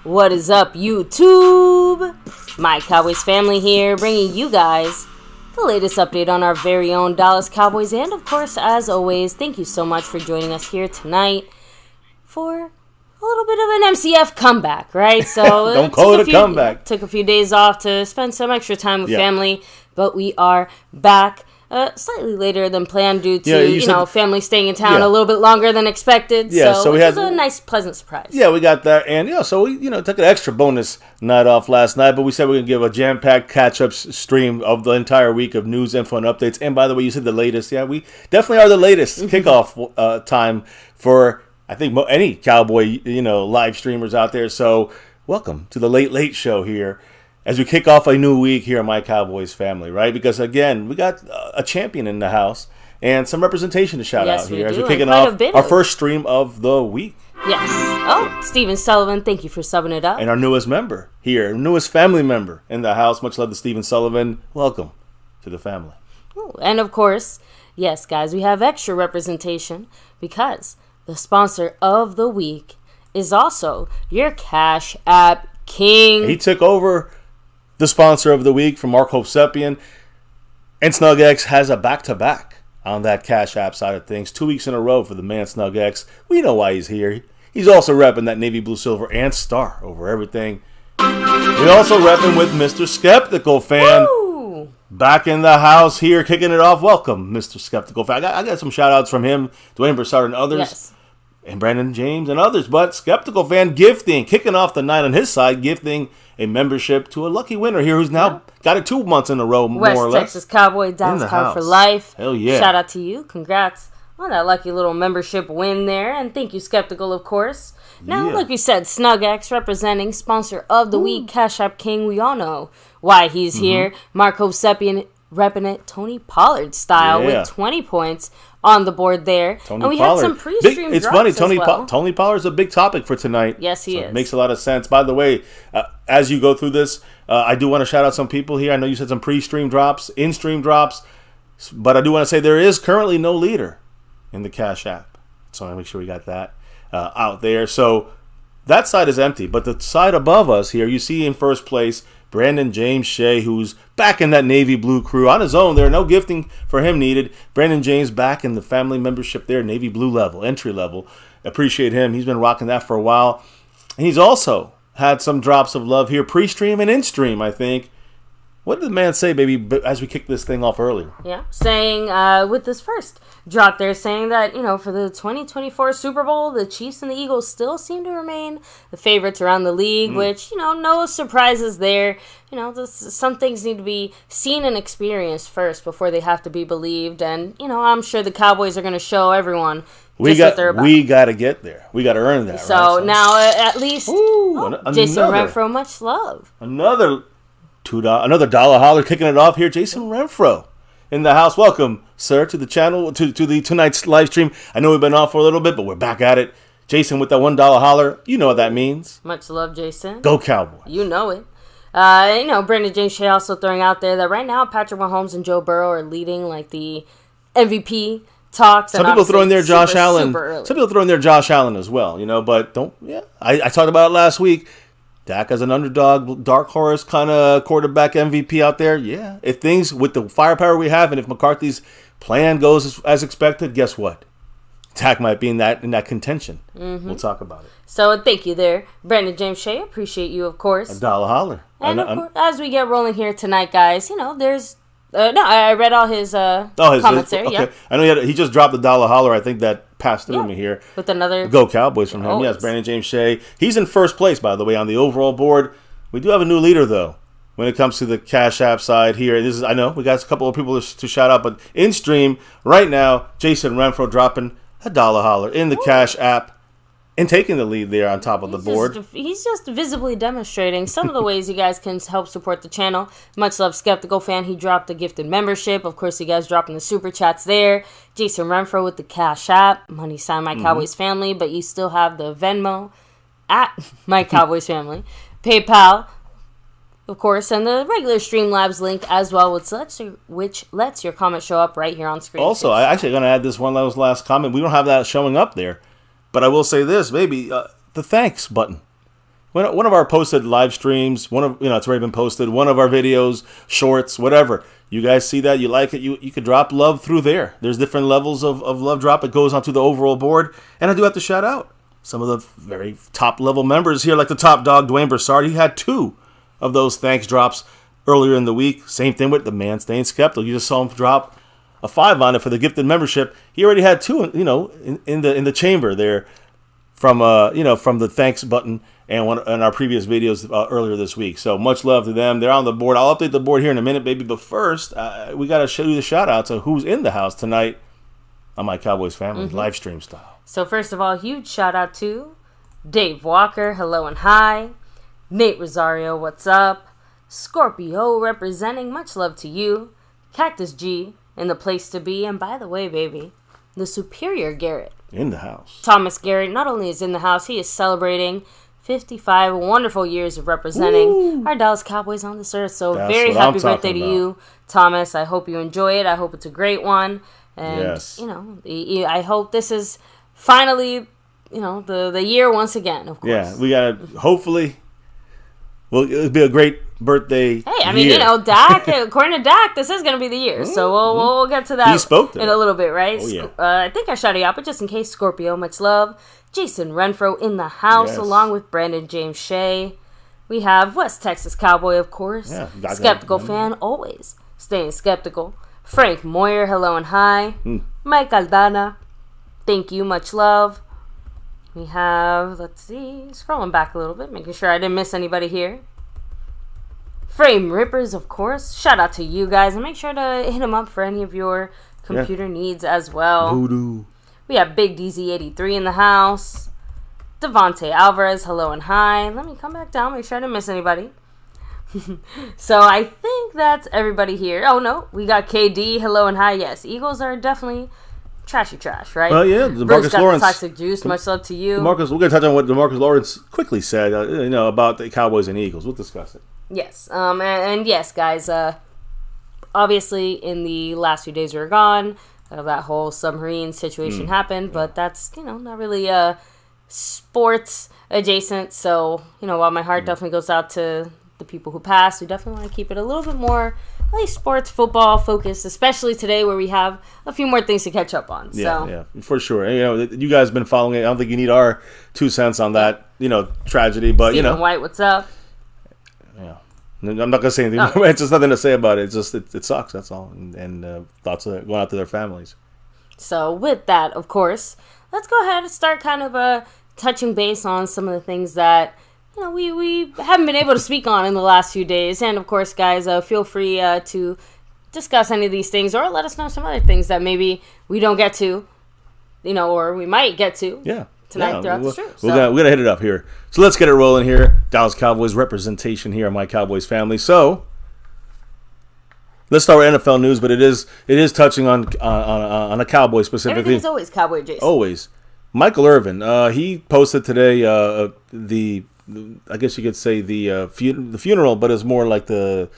What is up, YouTube? My Cowboys family here, bringing you guys the latest update on our very own Dallas Cowboys. And of course, as always, thank you so much for joining us here tonight for a little bit of an MCF comeback, right? So don't call it a comeback. Took a few days off to spend some extra time with family, but we are back. Slightly later than planned due to, family staying in town a little bit longer than expected. So we had a nice, pleasant surprise. Yeah, we got that. And, so we, took an extra bonus night off last night, but we said we're going to give a jam-packed catch-up stream of the entire week of news, info, and updates. And, by the way, you said the latest. Yeah, we definitely are the latest kickoff time for, I think, any Cowboy, live streamers out there. So welcome to the Late Late Show here, as we kick off a new week here at My Cowboys Family, right? Because, again, we got a champion in the house and some representation to shout out here as we're kicking off our first stream of the week. Yes. Oh, Steven Sullivan, thank you for subbing it up. And our newest member here, newest family member in the house. Much love to Steven Sullivan. Welcome to the family. Ooh, and, of course, yes, guys, we have extra representation because the sponsor of the week is also your Cash App King. He took over the sponsor of the week from Mark Hosepian, and SnugX has a back-to-back on that Cash App side of things. 2 weeks in a row for the man SnugX. We know why he's here. He's also repping that navy blue, silver, and star over everything. We also repping with Mr. Skeptical Fan. Woo! Back in the house here, kicking it off. Welcome, Mr. Skeptical Fan. I got some shout-outs from him, Dwayne Broussard and others. Yes. And Brandon James and others. But Skeptical Fan gifting, kicking off the night on his side, gifting a membership to a lucky winner here who's now got it 2 months in a row, more or less. West Texas Cowboy, Dallas Cowboy for life. Hell yeah. Shout out to you. Congrats on that lucky little membership win there. And thank you, Skeptical, of course. Now, like we said, SnugX representing sponsor of the week, Cash App King. We all know why he's here. Mark Hosepian repping it Tony Pollard style with 20 points on the board there. Tony and we Pollard. had some pre-stream It's drops funny, Tony Tony Pollard's a big topic for tonight. Yes, he is. It makes a lot of sense. By the way, as you go through this, I do want to shout out some people here. I know you said some pre-stream drops, in-stream drops, but I do want to say there is currently no leader in the Cash App. So I want to make sure we got that out there. So that side is empty, but the side above us here, you see in first place Brandon James Shea, who's back in that navy blue crew on his own. There no gifting for him needed. Brandon James back in the family membership there, navy blue level, entry level. Appreciate him. He's been rocking that for a while. And he's also had some drops of love here, pre-stream and in-stream, I think. What did the man say, baby, as we kick this thing off earlier? Yeah, saying with this first drop there, saying that, for the 2024 Super Bowl, the Chiefs and the Eagles still seem to remain the favorites around the league, which, no surprises there. Some things need to be seen and experienced first before they have to be believed. And, I'm sure the Cowboys are going to show everyone what they're about. We got to get there. We got to earn that. So now at least, Jason Renfro, much love. Another dollar holler kicking it off here. Jason Renfro in the house. Welcome, sir, to the channel, to the tonight's live stream. I know we've been off for a little bit, but we're back at it. Jason with that $1 holler. You know what that means. Much love, Jason. Go Cowboys. You know it. Brandon James Shea also throwing out there that right now Patrick Mahomes and Joe Burrow are leading like the MVP talks. Some people throw in there Josh Allen. Some people throw in there Josh Allen as well, but don't. Yeah, I talked about it last week. Dak as an underdog, dark horse kind of quarterback MVP out there. Yeah, if things with the firepower we have, and if McCarthy's plan goes as expected, guess what? Dak might be in that contention. We'll talk about it. So thank you there, Brandon James Shea. Appreciate you, of course. $1 holler. And of course, as we get rolling here tonight, guys, there's I read all his comments there. Okay. Yeah, I know he just dropped the $1 holler. I think that passed through me here with another Go Cowboys from him. Always. Yes, Brandon James Shea. He's in first place, by the way, on the overall board. We do have a new leader though when it comes to the Cash App side here. I know we got a couple of people to shout out, but in stream right now, Jason Renfro dropping $1 holler in the Cash App and taking the lead there on top of the board. He's just visibly demonstrating some of the ways you guys can help support the channel. Much love, Skeptical Fan. He dropped a gifted membership. Of course, you guys dropping the super chats there. Jason Renfro with the Cash App. Money sign MyCowboysFamily. But you still have the Venmo at MyCowboysFamily. PayPal, of course, and the regular Streamlabs link as well, which lets your comment show up right here on screen. Also, I actually going to add this one last comment. We don't have that showing up there. But I will say this, maybe the thanks button. One of our posted live streams, it's already been posted. One of our videos, shorts, whatever. You guys see that, you like it, you could drop love through there. There's different levels of love drop. It goes onto the overall board. And I do have to shout out some of the very top level members here, like the top dog, Dwayne Broussard. He had 2 of those thanks drops earlier in the week. Same thing with the man staying skeptical. You just saw him drop a 5 on it for the gifted membership. He already had 2, in the chamber there from the thanks button and our previous videos earlier this week. So much love to them. They're on the board. I'll update the board here in a minute, baby. But first, we got to show you the shout out to who's in the house tonight on MyCowboysFamily live stream style. So first of all, huge shout out to Dave Walker. Hello and hi. Nate Rosario. What's up? Scorpio representing. Much love to you. Cactus G. In the place to be. And by the way, baby, the Superior Garrett. In the house. Thomas Garrett not only is in the house, he is celebrating 55 wonderful years of representing our Dallas Cowboys on this earth. So very happy birthday to you, Thomas. I hope you enjoy it. I hope it's a great one. And, I hope this is finally, the year once again, of course. Yeah, we got to hopefully... Well, it'll be a great birthday. Hey, I mean, Dak, according to Dak, this is going to be the year. So we'll get to that in a little bit, right? Oh, yeah. I think I shouted you out, but just in case, Scorpio, much love. Jason Renfro in the house, along with Brandon James Shea. We have West Texas Cowboy, of course. Yeah, Skeptical Fan, always staying skeptical. Frank Moyer, hello and hi. Mike Aldana, thank you, much love. We have, let's see, scrolling back a little bit, making sure I didn't miss anybody here. Frame Rippers, of course. Shout out to you guys. And make sure to hit them up for any of your computer needs as well. Voodoo. We have Big DZ83 in the house. Devontae Alvarez, hello and hi. Let me come back down, make sure I didn't miss anybody. So I think that's everybody here. Oh, no. We got KD, hello and hi. Yes, Eagles are definitely... trashy trash, right? Well, yeah, DeMarcus Lawrence. Toxic Juice, much love to you. We're going to touch on what DeMarcus Lawrence quickly said, about the Cowboys and Eagles. We'll discuss it. Yes, and yes, guys, obviously in the last few days we were gone, that whole submarine situation happened, but that's, not really sports adjacent, so, while my heart definitely goes out to the people who passed, we definitely want to keep it a little bit more like sports, football focused, especially today where we have a few more things to catch up on. Yeah, for sure. And, you guys have been following it. I don't think you need our 2 cents on that, tragedy. But Stephen White, what's up? Yeah, I'm not going to say anything. Oh. It's just nothing to say about it. It's just, it sucks, that's all. And thoughts are going out to their families. So with that, of course, let's go ahead and start kind of touching base on some of the things that, you know, we haven't been able to speak on in the last few days. And of course, guys, feel free to discuss any of these things or let us know some other things that maybe we don't get to, you know, or we might get to tonight throughout the show. We're going to hit it up here. So let's get it rolling here. Dallas Cowboys representation here on My Cowboys Family. So let's start with NFL news, but it is touching on a Cowboy specifically. Everything's always Cowboy, Jason. Always. Michael Irvin, he posted today I guess you could say the funeral, but it's more like the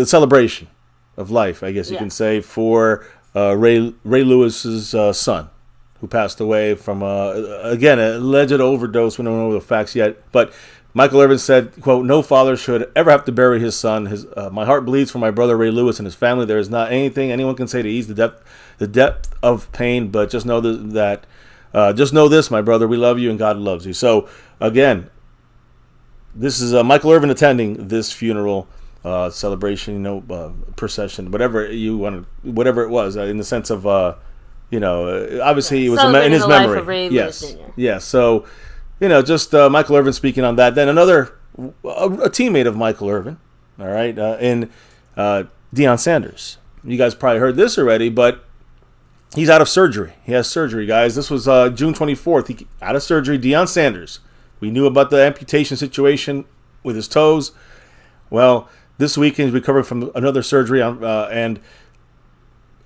celebration of life, I guess you can say, for Ray Lewis's son, who passed away from, again, an alleged overdose. We don't know the facts yet. But Michael Irvin said, quote, "No father should ever have to bury his son. My heart bleeds for my brother Ray Lewis and his family. There is not anything anyone can say to ease the depth of pain, but just know just know this, my brother, we love you and God loves you." So, again, this is Michael Irvin attending this funeral celebration, procession, whatever you want, whatever it was, in the sense of, obviously it was in his memory. Of Ray Lewis Jr. Yeah. So, just Michael Irvin speaking on that. Then a teammate of Michael Irvin, all right, in Deion Sanders. You guys probably heard this already, but he's out of surgery. He has surgery, guys. This was June 24th. He out of surgery. Deion Sanders. We knew about the amputation situation with his toes. Well, this weekend he's recovering from another surgery, and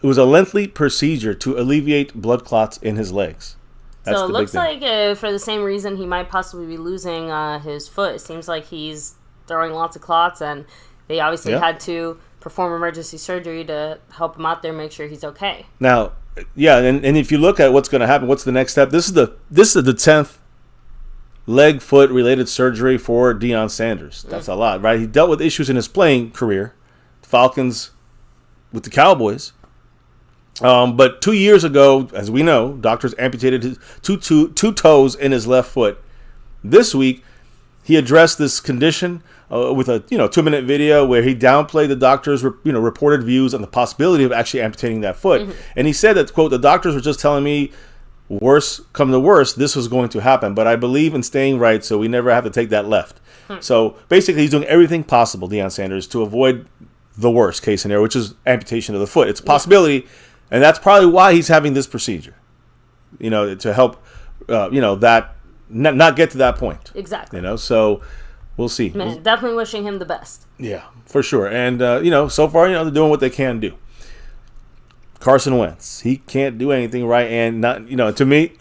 it was a lengthy procedure to alleviate blood clots in his legs. So it looks like for the same reason he might possibly be losing his foot. It seems like he's throwing lots of clots, and they obviously had to perform emergency surgery to help him out there, make sure he's okay. Now, and if you look at what's going to happen, what's the next step? This is the 10th leg foot related surgery for Deion Sanders. That's a lot, right? He dealt with issues in his playing career, Falcons, with the Cowboys. But 2 years ago, as we know, doctors amputated his two toes in his left foot. This week, he addressed this condition with a 2-minute video where he downplayed the doctors' reported views on the possibility of actually amputating that foot. Mm-hmm. And he said that, quote, "The doctors were just telling me worse come to worse, this was going to happen. But I believe in staying right, so we never have to take that left." So basically, he's doing everything possible, Deion Sanders, to avoid the worst case scenario, which is amputation of the foot. It's a possibility, and that's probably why he's having this procedure, to help, that not get to that point. Exactly. So we'll see. Man, definitely wishing him the best. Yeah, for sure. And, so far, they're doing what they can do. Carson Wentz, he can't do anything right, and not, to me,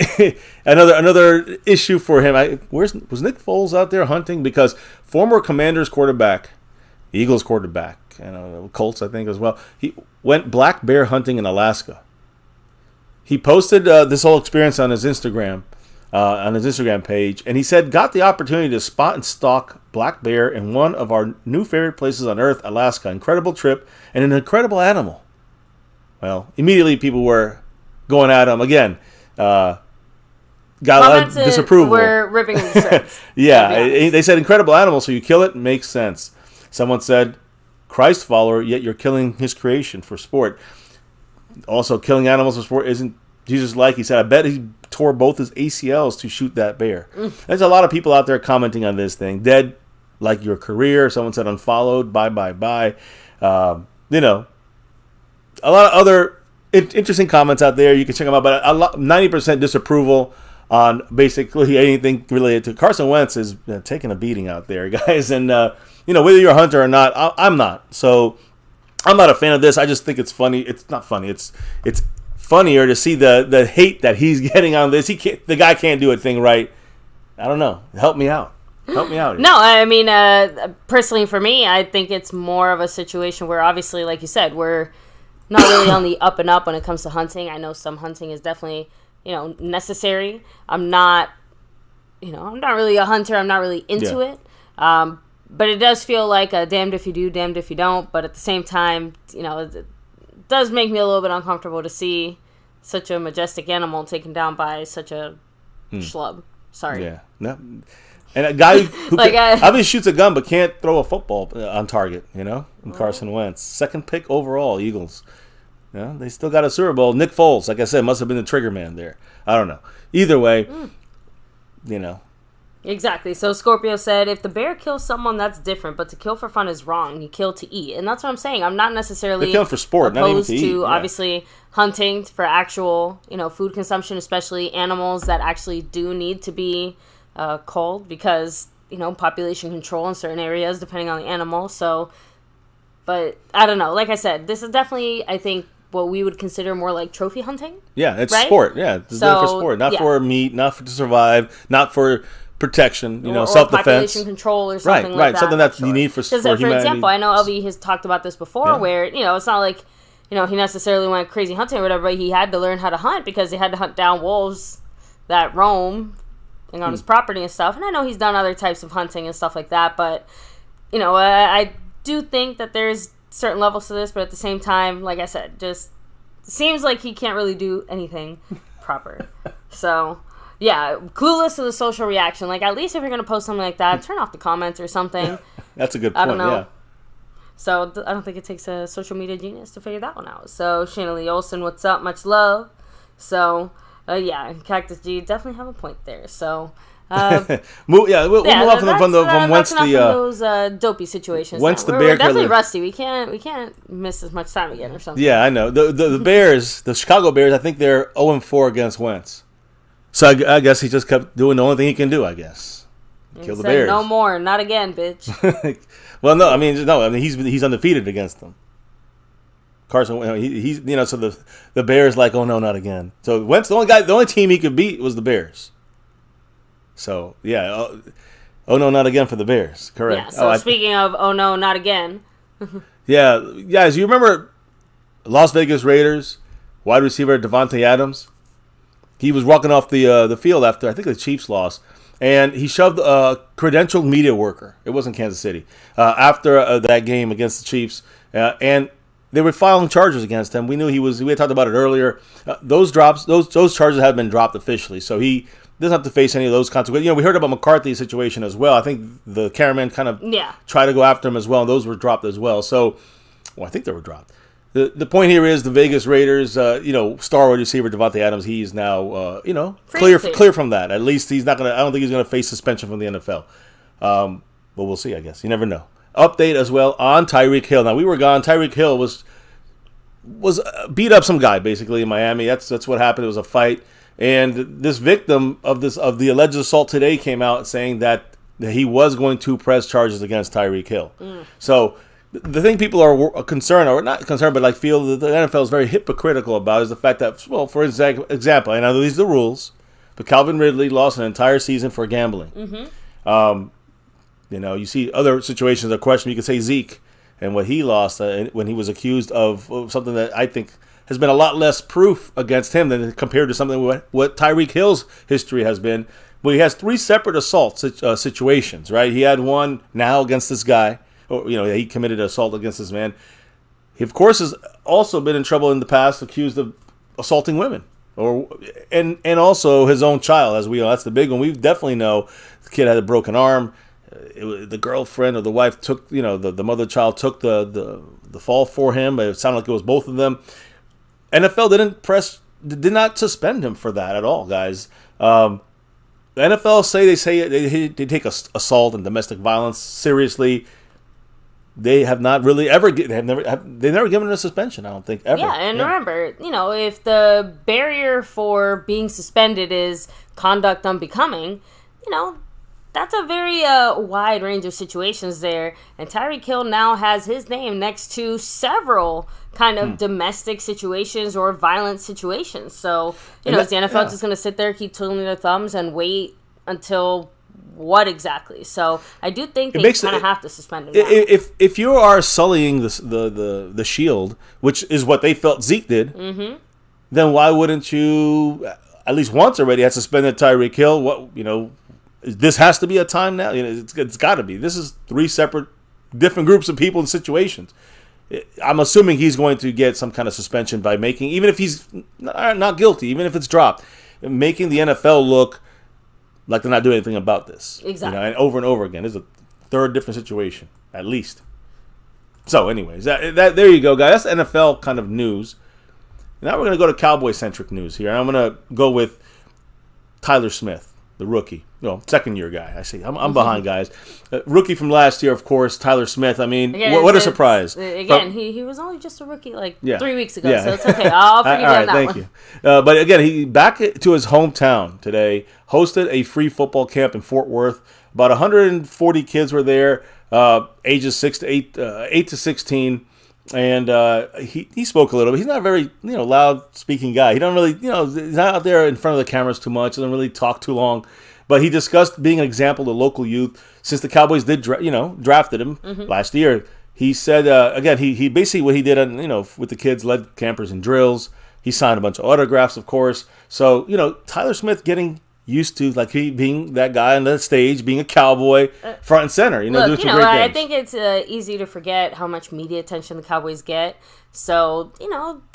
another issue for him. Was Nick Foles out there hunting? Because former Commanders quarterback, Eagles quarterback, Colts, I think as well. He went black bear hunting in Alaska. He posted this whole experience on his Instagram page, and he said, "Got the opportunity to spot and stalk black bear in one of our new favorite places on earth, Alaska. Incredible trip and an incredible animal." Well, immediately people were going at him again. Got a lot of disapproval. We're ripping him to shreds. They said incredible animal, so you kill it, makes sense. Someone said, Christ follower, yet you're killing his creation for sport. Also, killing animals for sport isn't Jesus-like. He said, "I bet he tore both his ACLs to shoot that bear." There's a lot of people out there commenting on this thing. Dead like your career. Someone said unfollowed. Bye. A lot of other interesting comments out there. You can check them out, but 90% disapproval on basically anything related to Carson Wentz is taking a beating out there, guys. And whether you're a hunter or not, I'm not. So I'm not a fan of this. I just think it's funny. It's not funny. It's funnier to see the hate that he's getting on this. The guy can't do a thing right. I don't know. Help me out. No, I mean, personally for me, I think it's more of a situation where obviously, like you said, we're not really on the up and up when it comes to hunting. I know some hunting is definitely, necessary. I'm not really a hunter. I'm not really into it. But it does feel like a damned if you do, damned if you don't. But at the same time, it does make me a little bit uncomfortable to see such a majestic animal taken down by such a schlub. Sorry. Yeah. No. And a guy who obviously shoots a gun but can't throw a football on target, and Carson Wentz. Second pick overall, Eagles. They still got a Super Bowl. Nick Foles, like I said, must have been the trigger man there. I don't know. Either way, Exactly. So Scorpio said, if the bear kills someone, that's different, but to kill for fun is wrong. You kill to eat. And that's what I'm saying. I'm not necessarily They're killing for sport, not even to eat. Obviously, hunting for actual, food consumption, especially animals that actually do need to be culled because, population control in certain areas, depending on the animal. So, but I don't know. Like I said, this is definitely, I think, what we would consider more like trophy hunting. Yeah, it's sport. Yeah, it's there for sport, not for meat, not to survive, not for protection, self-defense. Population control or something like that. Right, something that you need for humanity. For example, I know LB has talked about this before where, it's not like, he necessarily went crazy hunting or whatever, but he had to learn how to hunt because he had to hunt down wolves that roam on his property and stuff. And I know he's done other types of hunting and stuff like that, but, I do think that there's certain levels to this, but at the same time, like I said, just seems like he can't really do anything proper. So, yeah, clueless to the social reaction. Like, at least if you're going to post something like that, turn off the comments or something. That's a good point, I don't know. So, I don't think it takes a social media genius to figure that one out. So, Shayna Lee Olsen, what's up? Much love. So, Cactus G definitely have a point there. So, we'll move on from Wentz those dopey situations. Wentz the bear we're definitely killer. Rusty. We can't miss as much time again or something. Yeah, I know. The Bears, the Chicago Bears, I think they're 0-4 against Wentz. So I guess he just kept doing the only thing he can do. I guess kill the Bears. No more, not again, bitch. Well, no, I mean he's undefeated against them. Carson, he's so the Bears like, oh no, not again. So Wentz, the only team he could beat was the Bears. So, yeah. Oh, no, not again for the Bears. Correct. Yeah, so speaking of, oh, no, not again. Yeah. Guys, you remember Las Vegas Raiders wide receiver Devontae Adams? He was walking off the field after, I think, the Chiefs lost. And he shoved a credentialed media worker. It wasn't Kansas City. After that game against the Chiefs. And they were filing charges against him. We knew we had talked about it earlier. Those charges had been dropped officially. So he doesn't have to face any of those consequences. We heard about McCarthy's situation as well. I think the cameraman kind of tried to go after him as well, and those were dropped as well. So, I think they were dropped. The point here is the Vegas Raiders, star wide receiver Devontae Adams, he's now, clear from that. At least I don't think he's going to face suspension from the NFL. But we'll see, I guess. You never know. Update as well on Tyreek Hill. Now, we were gone. Tyreek Hill was beat up some guy, basically, in Miami. That's what happened. It was a fight. And this victim of the alleged assault today came out saying that he was going to press charges against Tyreek Hill. So the thing people are concerned, or not concerned, but feel that the NFL is very hypocritical about is the fact that, well, for example, and I know these are the rules, but Calvin Ridley lost an entire season for gambling. You see other situations of question. You could say Zeke and what he lost when he was accused of something that I think has been a lot less proof against him than compared to something what Tyreek Hill's history has been. Well, he has 3 separate assault situations, right? He had one now against this guy. He committed assault against this man. He, of course, has also been in trouble in the past, accused of assaulting women, and also his own child, as we know. That's the big one. We definitely know the kid had a broken arm. The girlfriend or the wife took, the mother of the child took the fall for him. It sounded like it was both of them. NFL did not suspend him for that at all, guys. The NFL they take assault and domestic violence seriously. They have not really ever they've never given a suspension. I don't think ever. Yeah, and remember, if the barrier for being suspended is conduct unbecoming, that's a very wide range of situations there. And Tyreek Hill now has his name next to several kind of domestic situations or violent situations. So, is the NFL just going to sit there, keep twiddling their thumbs and wait until what exactly? So, I do think they kind of have to suspend him now. If you are sullying the shield, which is what they felt Zeke did, then why wouldn't you at least once already have suspended Tyreek Hill? This has to be a time now. It's got to be. This is 3 separate, different groups of people and situations. I'm assuming he's going to get some kind of suspension by even if he's not guilty, even if it's dropped, making the NFL look like they're not doing anything about this. Exactly. And over again. There's a third different situation, at least. So, anyways, that there you go, guys. That's NFL kind of news. Now we're going to go to Cowboy-centric news here. I'm going to go with Tyler Smith, the rookie. Second-year guy. I see. I'm behind, guys. Rookie from last year, of course, Tyler Smith. I mean, again, what a surprise. Again, he was only just a rookie 3 weeks ago, so it's okay. I'll forgive you on that thank you. But again, he back to his hometown today, hosted a free football camp in Fort Worth. About 140 kids were there, ages 8 to 16. And he spoke a little bit. He's not a very loud speaking guy. He don't really he's not out there in front of the cameras too much. Doesn't really talk too long. But he discussed being an example to local youth since the Cowboys did drafted him last year. He said again he basically what he did with the kids, led campers in drills. He signed a bunch of autographs, of course. So Tyler Smith getting used to he being that guy on the stage, being a Cowboy front and center. Doing some great things. I think it's easy to forget how much media attention the Cowboys get. So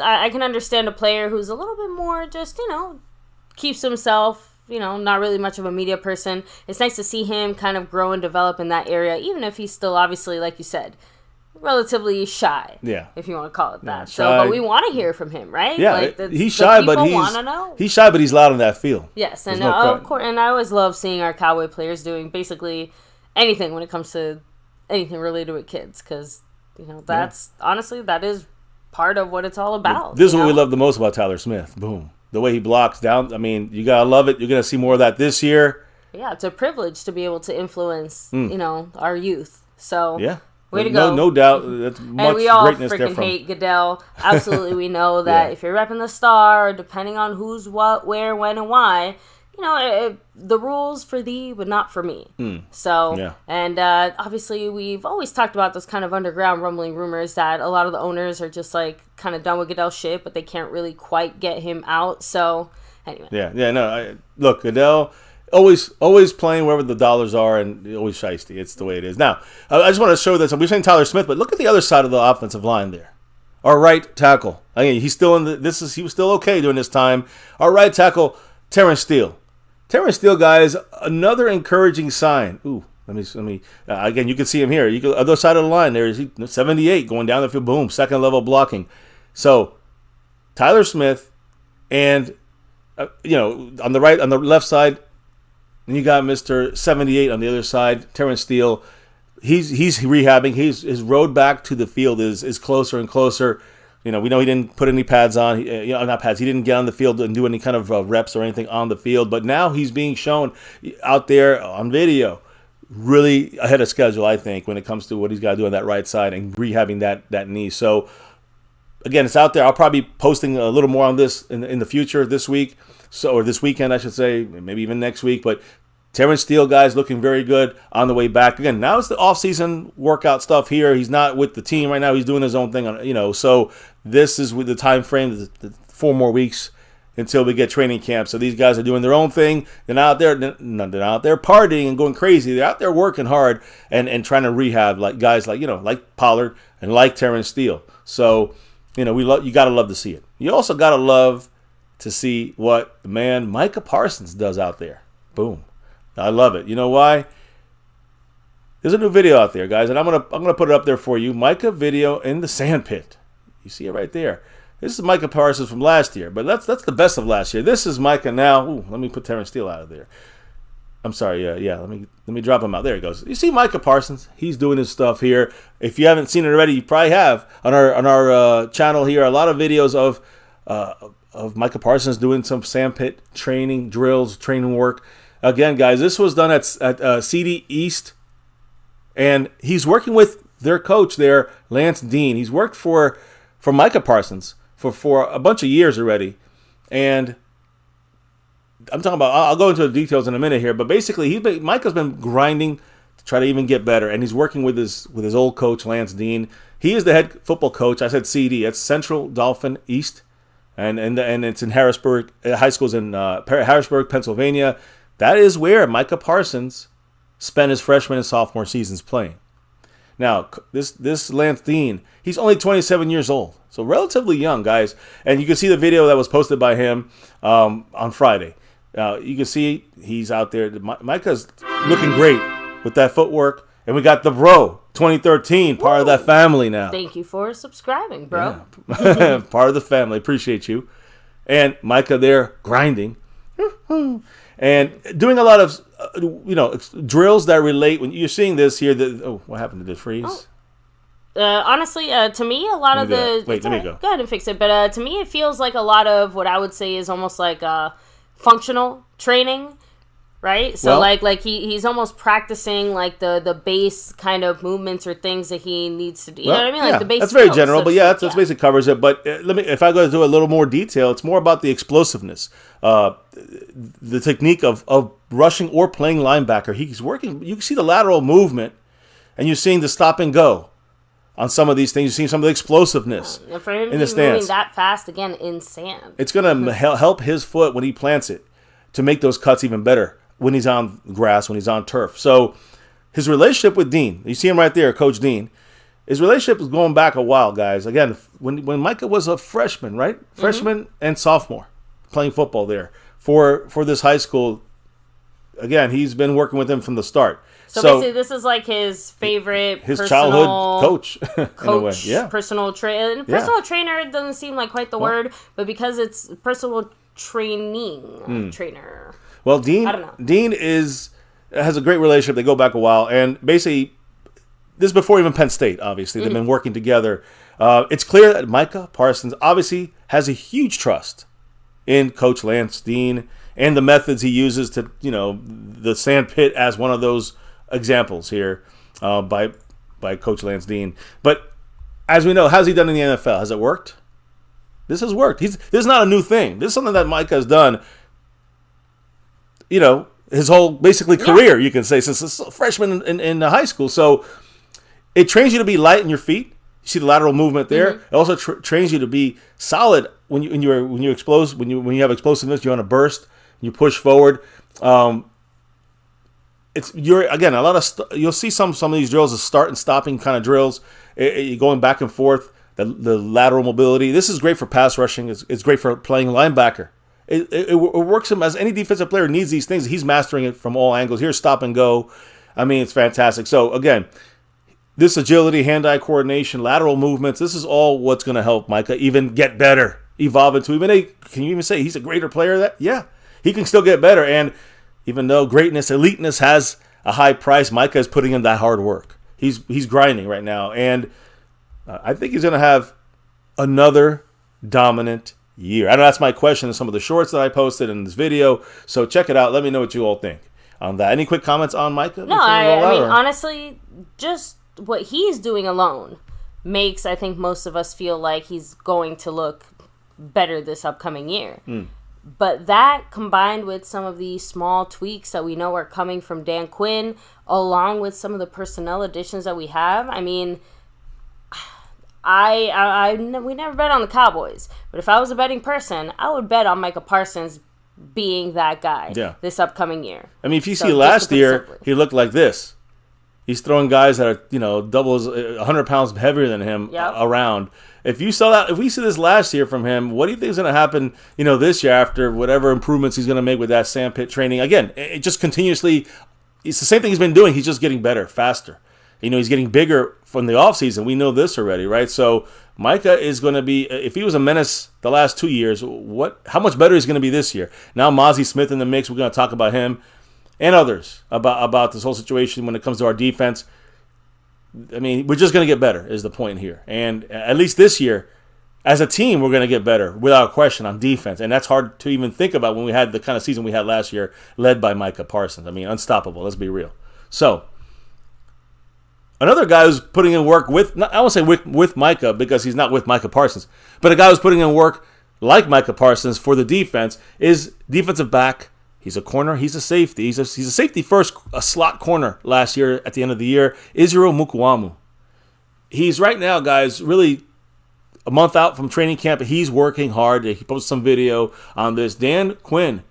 I can understand a player who's a little bit more just keeps himself. Not really much of a media person. It's nice to see him kind of grow and develop in that area, even if he's still obviously, like you said, relatively shy. Yeah, if you want to call it that. So, but we want to hear from him, right? Yeah, he's shy, but he's shy, but he's loud on that field. Yes, and of course, and I always love seeing our Cowboy players doing basically anything when it comes to anything related with kids, because that's honestly that is part of what it's all about. This is what we love the most about Tyler Smith. Boom. The way he blocks down, I mean, you gotta love it. You're gonna see more of that this year. Yeah, it's a privilege to be able to influence, our youth. So yeah, way to go. No doubt. That's much and we all greatness freaking hate Goodell. Absolutely, we know that if you're repping the star, depending on who's what, where, when, and why, the rules for thee, but not for me. So, and obviously, we've always talked about those kind of underground rumbling rumors that a lot of the owners are just kind of done with Goodell shit, but they can't really quite get him out. So, anyway. Look, Goodell always playing wherever the dollars are, and always shiesty. It's the way it is. Now, I just want to show this. We're saying Tyler Smith, but look at the other side of the offensive line there. Our right tackle. I mean, he's still he was still okay during this time. Our right tackle, Terrence Steele. Terrence Steele, guys, another encouraging sign. Ooh, let me. Again, you can see him here. Other side of the line, there is 78 going down the field. Boom, second level blocking. So, Tyler Smith, and on the left side, and you got Mr. 78 on the other side, Terrence Steele. He's rehabbing. His road back to the field is closer and closer. We know he didn't put any pads on. Not pads. He didn't get on the field and do any kind of reps or anything on the field. But now he's being shown out there on video, really ahead of schedule, I think, when it comes to what he's got to do on that right side and rehabbing that knee. So, again, it's out there. I'll probably be posting a little more on this in the future this week, or this weekend, I should say, maybe even next week. But Terrence Steele, guys, looking very good on the way back. Again, now it's the off-season workout stuff here. He's not with the team right now. He's doing his own thing, so this is with the time frame, the 4 more weeks until we get training camp. So these guys are doing their own thing. They're not out there partying and going crazy. They're out there working hard and trying to rehab like guys like Pollard and like Terrence Steele. So, you got to love to see it. You also got to love to see what the man Micah Parsons does out there. Boom. I love it. You know why? There's a new video out there, guys, and I'm gonna put it up there for you. Micah video in the sandpit. You see it right there. This is Micah Parsons from last year, but that's the best of last year. This is Micah now. Ooh, let me put Terrence Steele out of there. I'm sorry. Yeah. Let me drop him out. There he goes. You see Micah Parsons? He's doing his stuff here. If you haven't seen it already, you probably have on our channel here. A lot of videos of Micah Parsons doing some sandpit training drills, training work. Again, guys, this was done at CD East, and he's working with their coach there, Lance Dean. He's worked for Micah Parsons for a bunch of years already, and I'm talking about. I'll go into the details in a minute here, but basically, Micah's been grinding to try to even get better, and he's working with his old coach, Lance Dean. He is the head football coach. I said CD. It's Central Dauphin East, and it's in Harrisburg. High school's in Harrisburg, Pennsylvania. That is where Micah Parsons spent his freshman and sophomore seasons playing. Now, this Lance Dean, he's only 27 years old, so relatively young, guys. And you can see the video that was posted by him on Friday. You can see he's out there. Micah's looking great with that footwork. And we got the bro, 2013, part of that family now. Thank you for subscribing, bro. Yeah. Part of the family. Appreciate you. And Micah there grinding. And doing a lot of, drills that relate. When you're seeing this here, what happened? Did it freeze? Honestly, to me, a lot of the... Wait, let me go. Go ahead and fix it. But to me, it feels like a lot of what I would say is almost like functional training, right? So, he's almost practicing, like, the base kind of movements or things that he needs to do. You know what I mean? Like, the base that's very general, but that basically covers it. But if I go into a little more detail, it's more about the explosiveness, the technique of rushing or playing linebacker. He's working. You can see the lateral movement, and you're seeing the stop and go. On some of these things, you're seeing some of the explosiveness for him in the stance. Moving that fast, again, in sand. It's going to help his foot when he plants it to make those cuts even better when he's on grass, when he's on turf. So his relationship with Dean, you see him right there, Coach Dean. His relationship is going back a while, guys. Again, when Micah was a freshman, right? Freshman and sophomore playing football there for this high school. Again, he's been working with him from the start. So basically, this is like his favorite, his childhood coach, in a way. Yeah. Personal trainer. Personal trainer doesn't seem like quite the word, but because it's personal trainer. Well, Dean has a great relationship. They go back a while, and basically, this is before even Penn State. Obviously, they've been working together. It's clear that Micah Parsons obviously has a huge trust in Coach Lance Dean and the methods he uses to, the sand pit as one of those examples here by Coach Lance Dean. But as we know, how's he done in the NFL? Has it worked? This has worked. This is not a new thing. This is something that Micah has done, his whole basically career, you can say, since a freshman in high school. So it trains you to be light in your feet. You see the lateral movement there. It also trains you to be solid when you have explosiveness. You're on a burst. You push forward. You'll see some of these drills as start and stopping kind of drills. You're going back and forth. The lateral mobility. This is great for pass rushing. It's great for playing linebacker. It works him as any defensive player needs these things. He's mastering it from all angles. Here's stop and go. I mean, it's fantastic. So again, this agility, hand-eye coordination, lateral movements. This is all what's going to help Micah even get better, evolve into can you even say he's a greater player? He can still get better. And even though eliteness has a high price, Micah is putting in that hard work. He's grinding right now, and I think he's going to have another dominant year. I know that's my question in some of the shorts that I posted in this video, so check it out. Let me know what you all think on that. Any quick comments on Micah? No, I mean, honestly, just what he's doing alone makes, I think, most of us feel like he's going to look better this upcoming year. But that, combined with some of the small tweaks that we know are coming from Dan Quinn, along with some of the personnel additions that we have, I mean, we never bet on the Cowboys. But if I was a betting person, I would bet on Micah Parsons being that guy this upcoming year. I mean, if you see last year, he looked like this. He's throwing guys that are, double as 100 pounds heavier than him around. If we see this last year from him, what do you think is going to happen, this year after whatever improvements he's going to make with that sandpit training? Again, it just continuously, it's the same thing he's been doing. He's just getting better, faster. He's getting bigger from the offseason. We know this already, right? So Micah is going to be, if he was a menace the last 2 years, how much better he's going to be this year? Now Mozzie Smith in the mix. We're going to talk about him and others about this whole situation when it comes to our defense. I mean, we're just going to get better is the point here. And at least this year, as a team, we're going to get better without question on defense. And that's hard to even think about when we had the kind of season we had last year led by Micah Parsons. I mean, unstoppable. Let's be real. So another guy who's putting in work I won't say with Micah because he's not with Micah Parsons, but a guy who's putting in work like Micah Parsons for the defense is defensive back. He's a corner. He's a safety. He's a safety first, a slot corner last year at the end of the year. Israel Mukuamu. He's right now, guys, really a month out from training camp. He's working hard. He posted some video on this. Dan Quinn,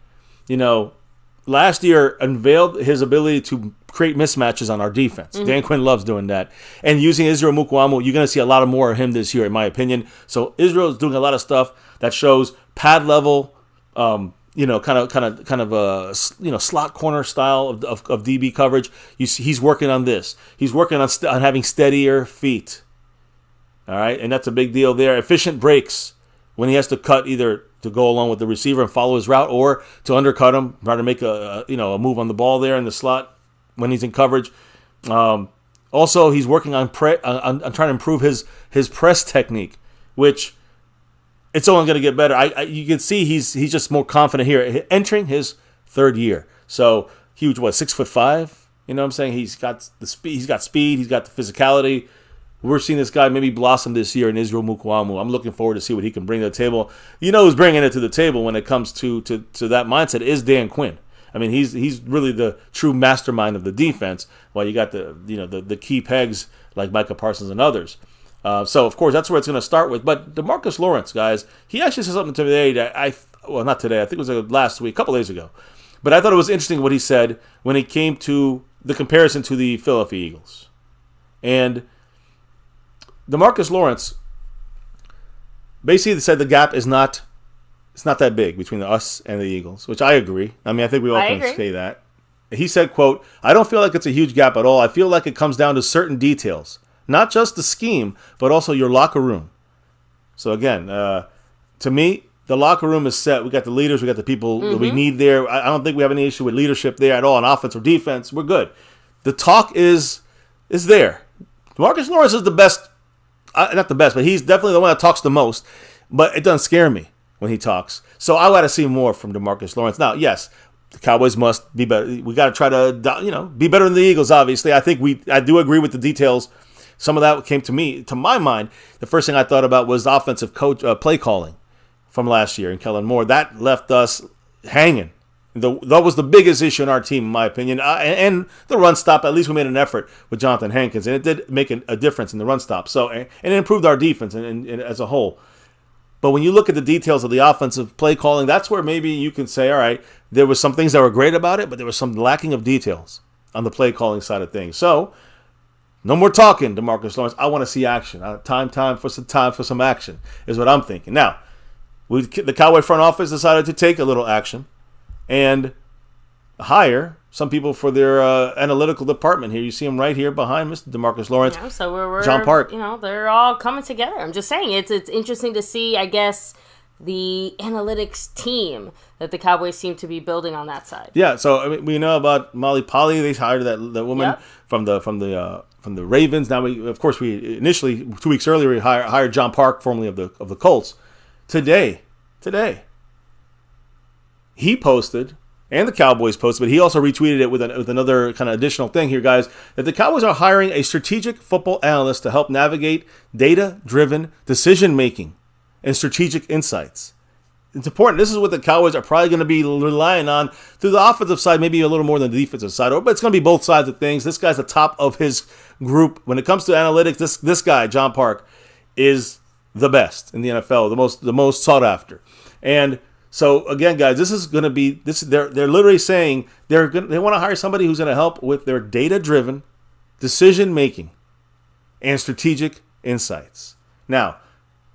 last year unveiled his ability to create mismatches on our defense. Dan Quinn loves doing that. And using Israel Mukuamu, you're going to see a lot more of him this year, in my opinion. So Israel is doing a lot of stuff that shows pad level kind of a slot corner style of DB coverage. You see, he's working on this. He's working on having steadier feet. All right, and that's a big deal there. Efficient breaks when he has to cut, either to go along with the receiver and follow his route, or to undercut him, try to make a move on the ball there in the slot when he's in coverage. Also, he's working on trying to improve his press technique, which it's only going to get better. You can see he's just more confident here, entering his third year. So huge, 6'5"? You know what I'm saying? He's got the speed. He's got speed. He's got the physicality. We're seeing this guy maybe blossom this year in Israel Mukuamu. I'm looking forward to see what he can bring to the table. You know who's bringing it to the table when it comes to that mindset is Dan Quinn. I mean, he's really the true mastermind of the defense, while you got the key pegs like Micah Parsons and others. So, of course, that's where it's going to start with. But DeMarcus Lawrence, guys, he actually said something today that not today, I think it was last week, a couple days ago. But I thought it was interesting what he said when it came to the comparison to the Philadelphia Eagles. And DeMarcus Lawrence basically said the gap is not that big between us and the Eagles, which I agree. I mean, I think we all can say that. He said, quote, "I don't feel like it's a huge gap at all. I feel like it comes down to certain details, not just the scheme, but also your locker room." So again, to me, the locker room is set. We got the leaders. We got the people that we need there. I don't think we have any issue with leadership there at all on offense or defense. We're good. The talk is there. DeMarcus Lawrence is the best. Not the best, but he's definitely the one that talks the most. But it doesn't scare me when he talks. So I got to see more from DeMarcus Lawrence. Now, yes, the Cowboys must be better. We got to try to, be better than the Eagles, obviously. I do agree with the details. Some of that came to my mind. The first thing I thought about was the offensive coach play calling from last year in Kellen Moore. That left us hanging. That was the biggest issue in our team, in my opinion. And the run stop, at least we made an effort with Jonathan Hankins, and it did make a difference in the run stop. So, and it improved our defense and as a whole. But when you look at the details of the offensive play calling, that's where maybe you can say, all right, there was some things that were great about it, but there was some lacking of details on the play calling side of things. So, no more talking, DeMarcus Lawrence. I want to see action. Time for some action is what I'm thinking. Now, the Cowboy front office decided to take a little action and hire some people for their analytical department here. You see them right here behind Mr. DeMarcus Lawrence. Yeah, so we're John Park. They're all coming together. I'm just saying it's interesting to see, I guess, the analytics team that the Cowboys seem to be building on that side. Yeah, so I mean, we know about Molly Polly. They hired that woman from the Ravens. Now we initially 2 weeks earlier we hired John Park, formerly of the Colts. Today, he posted, and the Cowboys posted, but he also retweeted it with another kind of additional thing here, guys, that the Cowboys are hiring a strategic football analyst to help navigate data-driven decision-making and strategic insights. It's important. This is what the Cowboys are probably going to be relying on through the offensive side, maybe a little more than the defensive side, but it's going to be both sides of things. This guy's the top of his group. When it comes to analytics, this guy, John Park, is the best in the NFL, the most sought after. And so again, guys, this is going to be this. They're literally saying they want to hire somebody who's going to help with their data-driven decision making and strategic insights. Now,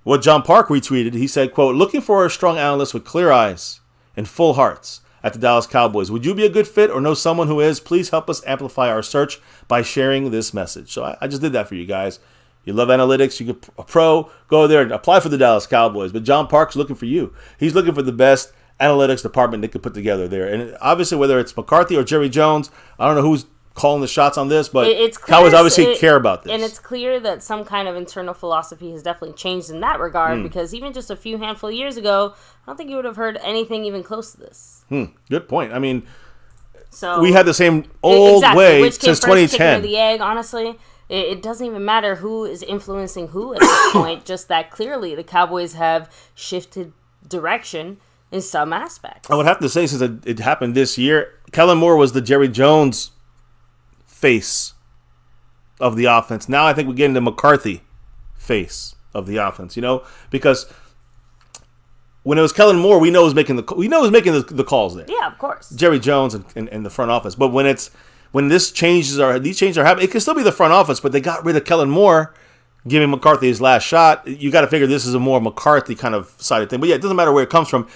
what John Park retweeted, he said, quote, "Looking for a strong analyst with clear eyes and full hearts at the Dallas Cowboys. Would you be a good fit or know someone who is? Please help us amplify our search by sharing this message." So I just did that for you guys. You love analytics, you get a pro, go there and apply for the Dallas Cowboys. But John Park's looking for you. He's looking for the best analytics department they could put together there. And obviously, whether it's McCarthy or Jerry Jones, I don't know who's calling the shots on this, but it's clear, Cowboys obviously care about this. And it's clear that some kind of internal philosophy has definitely changed in that regard, because even just a handful of years ago, I don't think you would have heard anything even close to this. Good point. I mean, so we had the same old way since 2010. Chicken or the egg, honestly. It doesn't even matter who is influencing who at this point, just that clearly the Cowboys have shifted direction in some aspects. I would have to say, since it happened this year, Kellen Moore was the Jerry Jones face of the offense. Now I think we're getting the McCarthy face of the offense, because when it was Kellen Moore, we know he was making the calls there. Yeah, of course. Jerry Jones and the front office. But when these changes are happening, it can still be the front office, but they got rid of Kellen Moore, giving McCarthy his last shot. You got to figure this is a more McCarthy kind of side of thing. But yeah, it doesn't matter where it comes from.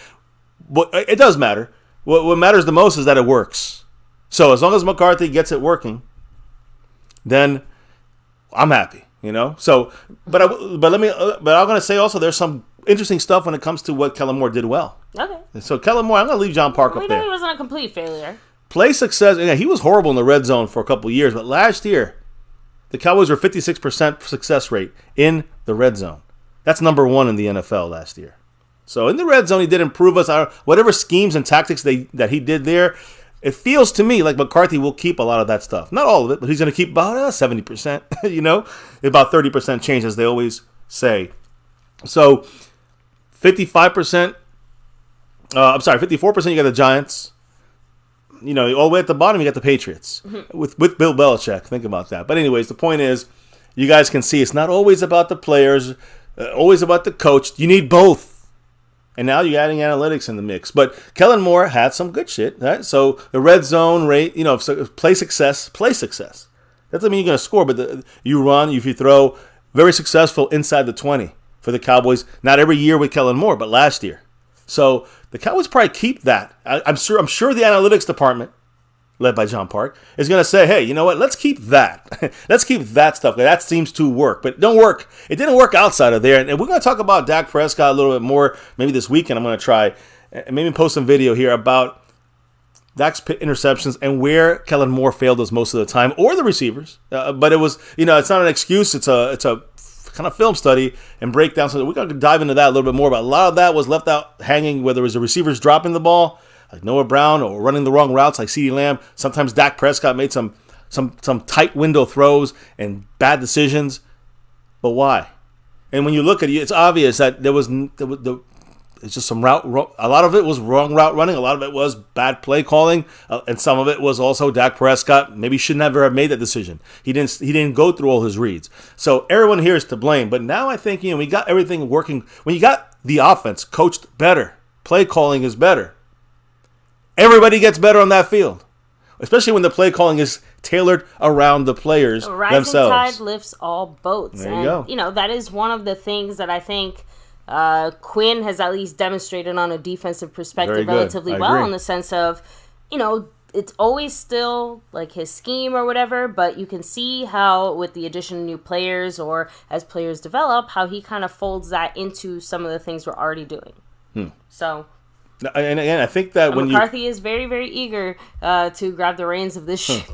But it does matter. What matters the most is that it works. So as long as McCarthy gets it working, then I'm happy. So, but I'm going to say also there's some interesting stuff when it comes to what Kellen Moore did well. Okay. So Kellen Moore, I'm going to leave John Park up there. We know he wasn't a complete failure. Play success. Yeah, he was horrible in the red zone for a couple of years, but last year the Cowboys were 56% success rate in the red zone. That's number 1 in the NFL last year. So in the red zone, he did improve us. Whatever schemes and tactics that he did there, it feels to me like McCarthy will keep a lot of that stuff. Not all of it, but he's going to keep about 70%, about 30% change, as they always say. So 54% you got the Giants. All the way at the bottom, you got the Patriots with Bill Belichick. Think about that. But anyways, the point is, you guys can see it's not always about the players, always about the coach. You need both. And now you're adding analytics in the mix. But Kellen Moore had some good shit, right? So the red zone rate, play success. That doesn't mean you're going to score, but you run, if you throw, very successful inside the 20 for the Cowboys. Not every year with Kellen Moore, but last year. So the Cowboys probably keep that. I'm sure the analytics department, led by John Park, is going to say, hey, you know what? Let's keep that. Let's keep that stuff. That seems to work. But it don't work. It didn't work outside of there. And we're going to talk about Dak Prescott a little bit more. Maybe this weekend I'm going to try and maybe post some video here about Dak's interceptions and where Kellen Moore failed us most of the time, or the receivers. But it was, it's not an excuse. It's a kind of film study and breakdown. So we're going to dive into that a little bit more. But a lot of that was left out hanging, whether it was the receivers dropping the ball, like Noah Brown, or running the wrong routes like CeeDee Lamb. Sometimes Dak Prescott made some tight window throws and bad decisions. But why? And when you look at it, it's obvious that it's just some route. A lot of it was wrong route running. A lot of it was bad play calling, and some of it was also Dak Prescott maybe should never have made that decision. He didn't go through all his reads. So everyone here is to blame. But now I think we got everything working. When you got the offense coached better, play calling is better. Everybody gets better on that field, especially when the play calling is tailored around the players themselves. Rising tide lifts all boats. There you go. That is one of the things that I think Quinn has at least demonstrated on a defensive perspective relatively well, in the sense of, it's always still like his scheme or whatever, but you can see how with the addition of new players or as players develop, how he kind of folds that into some of the things we're already doing. So... And again, I think that when McCarthy is very, very eager to grab the reins of this ship.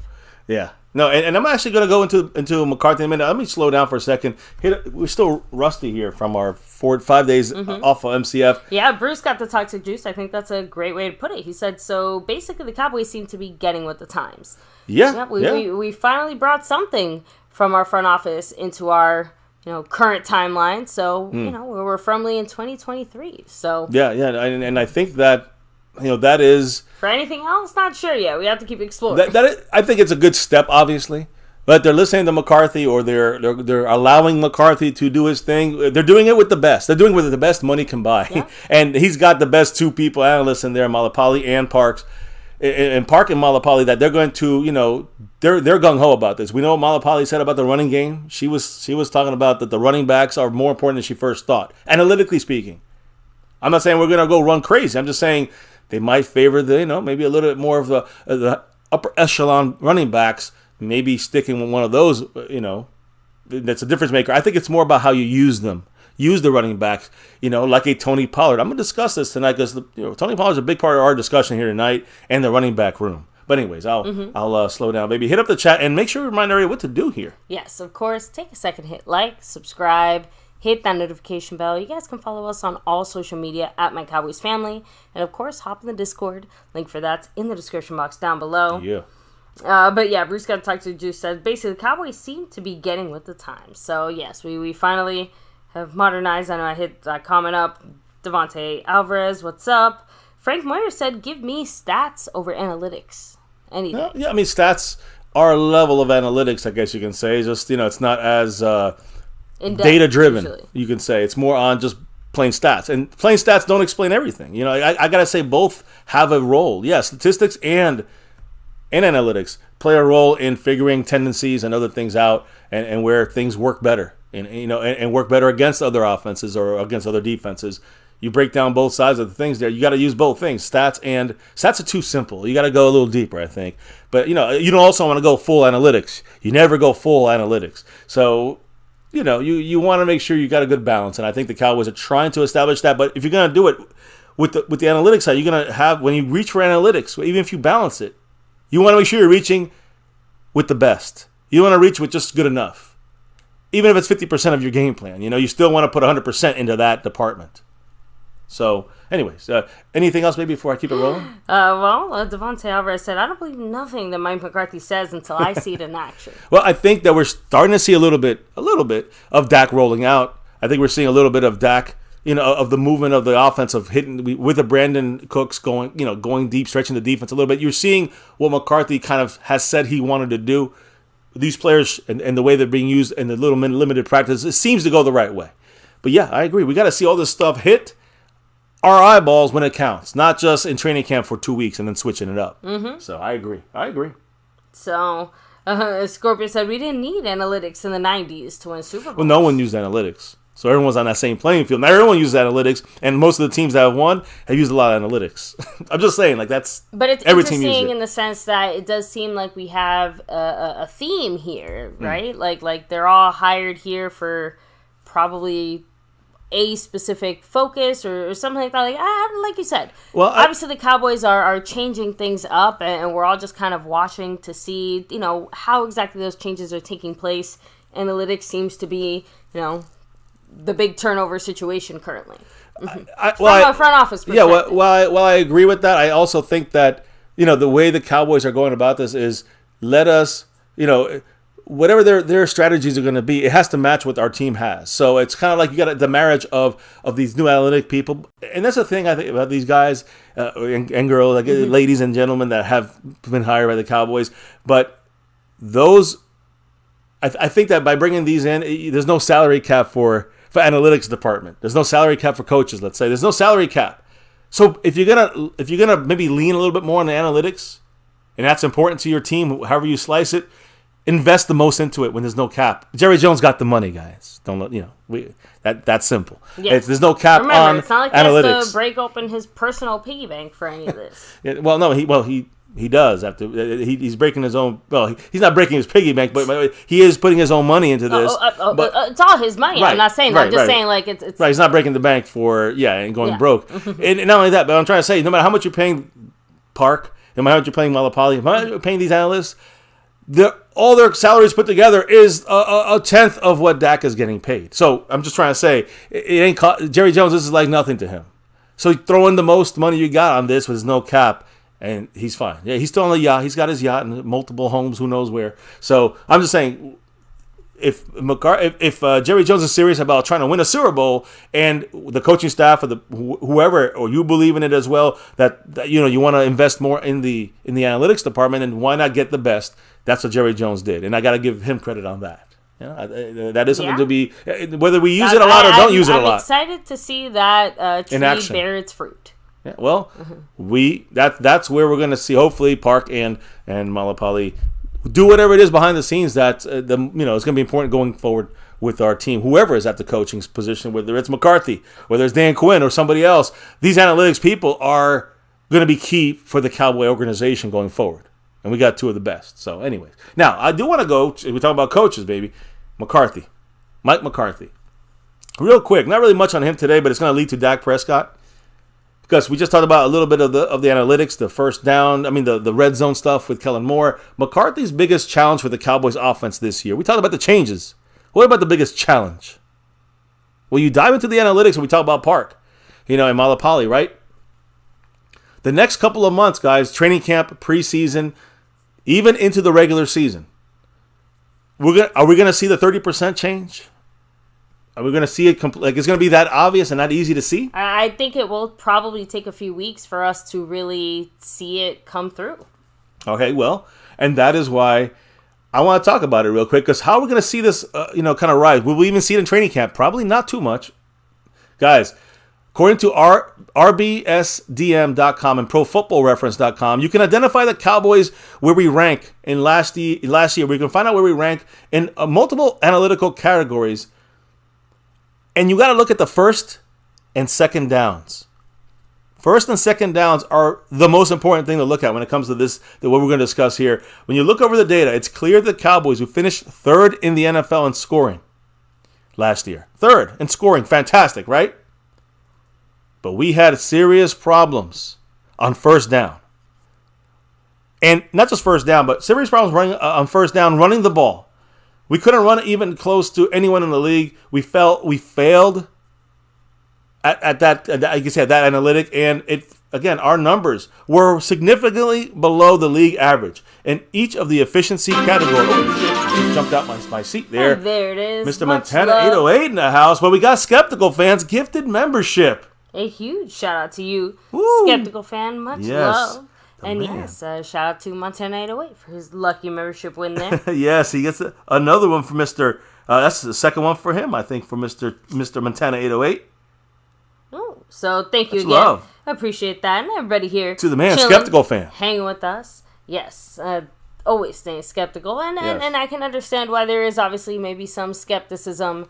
Yeah. No, and I'm actually going to go into McCarthy in a minute. Let me slow down for a second. We're still rusty here from our 5 days off of MCF. Yeah, Bruce got the toxic juice. I think that's a great way to put it. He said, so basically the Cowboys seem to be getting with the times. Yeah. We finally brought something from our front office into our... current timeline. So, we're firmly in 2023. So yeah, and I think that that is, for anything else, not sure yet. We have to keep exploring. I think it's a good step, obviously, but they're listening to McCarthy, or they're allowing McCarthy to do his thing. They're doing it with the best. They're doing it with the best money can buy, and he's got the best two people, analysts in there, Malapalli and Parks. And Park and Malapalli, that they're going to, they're gung-ho about this. We know what Malapalli said about the running game. She was talking about that the running backs are more important than she first thought, analytically speaking. I'm not saying we're going to go run crazy. I'm just saying they might favor the, maybe a little bit more of the upper echelon running backs, maybe sticking with one of those, that's a difference maker. I think it's more about how you use them. Use the running backs, like a Tony Pollard. I'm going to discuss this tonight because Tony Pollard's a big part of our discussion here tonight and the running back room. But anyways, I'll slow down, baby. Hit up the chat and make sure you remind everybody what to do here. Yes, of course. Take a second, hit like, subscribe, hit that notification bell. You guys can follow us on all social media at MyCowboysFamily. And of course, hop in the Discord. Link for that's in the description box down below. Yeah. But yeah, Bruce got to talk to Juice said basically the Cowboys seem to be getting with the times. So yes, we finally have modernized. I know I hit that comment up. Devontae Alvarez, what's up? Frank Moyer said, give me stats over analytics. Anything. Yeah, stats are a level of analytics, I guess you can say. Just, it's not as data-driven, usually. You can say. It's more on just plain stats. And plain stats don't explain everything. I got to say both have a role. Yeah, statistics and analytics play a role in figuring tendencies and other things out and where things work better. And work better against other offenses or against other defenses. you break down both sides of the things there. You got to use both things. Stats are too simple. You got to go a little deeper, I think. But, you don't also want to go full analytics. You never go full analytics. So, you want to make sure you got a good balance. And I think the Cowboys are trying to establish that. But if you're going to do it with the analytics side, you're going to have, when you reach for analytics, even if you balance it, you want to make sure you're reaching with the best. You don't want to reach with just good enough. Even if it's 50% of your game plan, you still want to put 100% into that department. So, anyways, anything else maybe before I keep it rolling? Devontae Alvarez said, I don't believe nothing that Mike McCarthy says until I see it in action. Well, I think that we're starting to see a little bit of Dak rolling out. I think we're seeing a little bit of Dak, of the movement of the offense, of hitting with the Brandon Cooks going deep, stretching the defense a little bit. You're seeing what McCarthy kind of has said he wanted to do. These players and the way they're being used in the little limited practice, it seems to go the right way. But yeah, I agree. We got to see all this stuff hit our eyeballs when it counts, not just in training camp for 2 weeks and then switching it up. Mm-hmm. So I agree. So Scorpio said we didn't need analytics in the 90s to win Super Bowls. Well, no one used analytics. So everyone's on that same playing field. Not everyone uses analytics, and most of the teams that have won have used a lot of analytics. I'm just saying, that's. But it's interesting in the sense that it does seem like we have a theme here, right? Like they're all hired here for probably a specific focus or something like that. Like you said, well, obviously the Cowboys are changing things up, and we're all just kind of watching to see, how exactly those changes are taking place. Analytics seems to be, the big turnover situation currently. Mm-hmm. From a front office perspective. Yeah, while I agree with that, I also think that, the way the Cowboys are going about this is let us, whatever their strategies are going to be, it has to match what our team has. So it's kind of like you got the marriage of these new analytic people. And that's the thing I think about these guys and girls, ladies and gentlemen that have been hired by the Cowboys. But those, I think that by bringing these in, there's no salary cap for analytics department. There's no salary cap for coaches, let's say. There's no salary cap. So if you're gonna maybe lean a little bit more on the analytics, and that's important to your team, however you slice it, invest the most into it when there's no cap. Jerry Jones got the money, guys. Don't let that's simple. Yes. There's no cap on it's not like analytics. He has to break open his personal piggy bank for any of this. He does have to. He's breaking his own. Well, he's not breaking his piggy bank, but he is putting his own money into this. But it's all his money. Right, I'm not saying that. I'm just saying it's right. He's not breaking the bank for and going broke. And not only that, but I'm trying to say, no matter how much you're paying Park, no matter how much you're paying Malapalli, no matter how much you're paying these analysts, all their salaries put together is a tenth of what Dak is getting paid. So I'm just trying to say, it ain't Jerry Jones. This is like nothing to him. So throw in the most money you got on this with no cap. And he's fine. Yeah, he's still on the yacht. He's got his yacht and multiple homes, who knows where. So I'm just saying, if Jerry Jones is serious about trying to win a Super Bowl, and the coaching staff or whoever, or you believe in it as well, that you want to invest more in the analytics department, and why not get the best? That's what Jerry Jones did, and I got to give him credit on that. That is something to be, whether we use it a lot or don't use it a lot. I'm excited to see that tree bear its fruit. Yeah, well, that's where we're going to see, hopefully, Park and Malapalli do whatever it is behind the scenes that it's going to be important going forward with our team. Whoever is at the coaching position, whether it's McCarthy, whether it's Dan Quinn or somebody else, these analytics people are going to be key for the Cowboy organization going forward. And we got two of the best. So, anyways, now I do want to go. We're talking about coaches, baby. Mike McCarthy. Real quick, not really much on him today, but it's going to lead to Dak Prescott. Because we just talked about a little bit of the analytics, the first down, the red zone stuff with Kellen Moore. McCarthy's biggest challenge for the Cowboys offense this year. We talked about the changes. What about the biggest challenge? Well, you dive into the analytics when we talk about Park, and Malapalli, right? The next couple of months, guys, training camp, preseason, even into the regular season, are we going to see the 30% change? Are we going to see it it's going to be that obvious and that easy to see? I think it will probably take a few weeks for us to really see it come through. Okay, well, and that is why I want to talk about it real quick, because how are we going to see this, kind of rise? Will we even see it in training camp? Probably not too much. Guys, according to RBSDM.com and ProFootballReference.com, you can identify the Cowboys where we rank in last year. We can find out where we rank in multiple analytical categories. And you got to look at the first and second downs. First and second downs are the most important thing to look at when it comes to this, what we're going to discuss here. When you look over the data, it's clear that the Cowboys, who finished third in the NFL in scoring last year. Third in scoring. Fantastic, right? But we had serious problems on first down. And not just first down, but serious problems on first down running the ball. We couldn't run it even close to anyone in the league. We failed at that, I guess, that analytic, and again, our numbers were significantly below the league average in each of the efficiency categories. Oh, shit, jumped out my seat there. And there it is. Mr. Montana 808 in the house, but we got Skeptical Fans gifted membership. A huge shout out to you, Woo. Skeptical Fan. Much love. And man. yes, shout out to Montana 808 for his lucky membership win there. Yes, he gets another one for Mr. That's the second one for him, I think, for Mr. Montana 808. Oh, so thank you That's again. love. I appreciate that. And everybody here. To the man, chilling, Skeptical Fan. Hanging with us. Yes. Always staying skeptical. And Yes. I can understand why there is obviously maybe some skepticism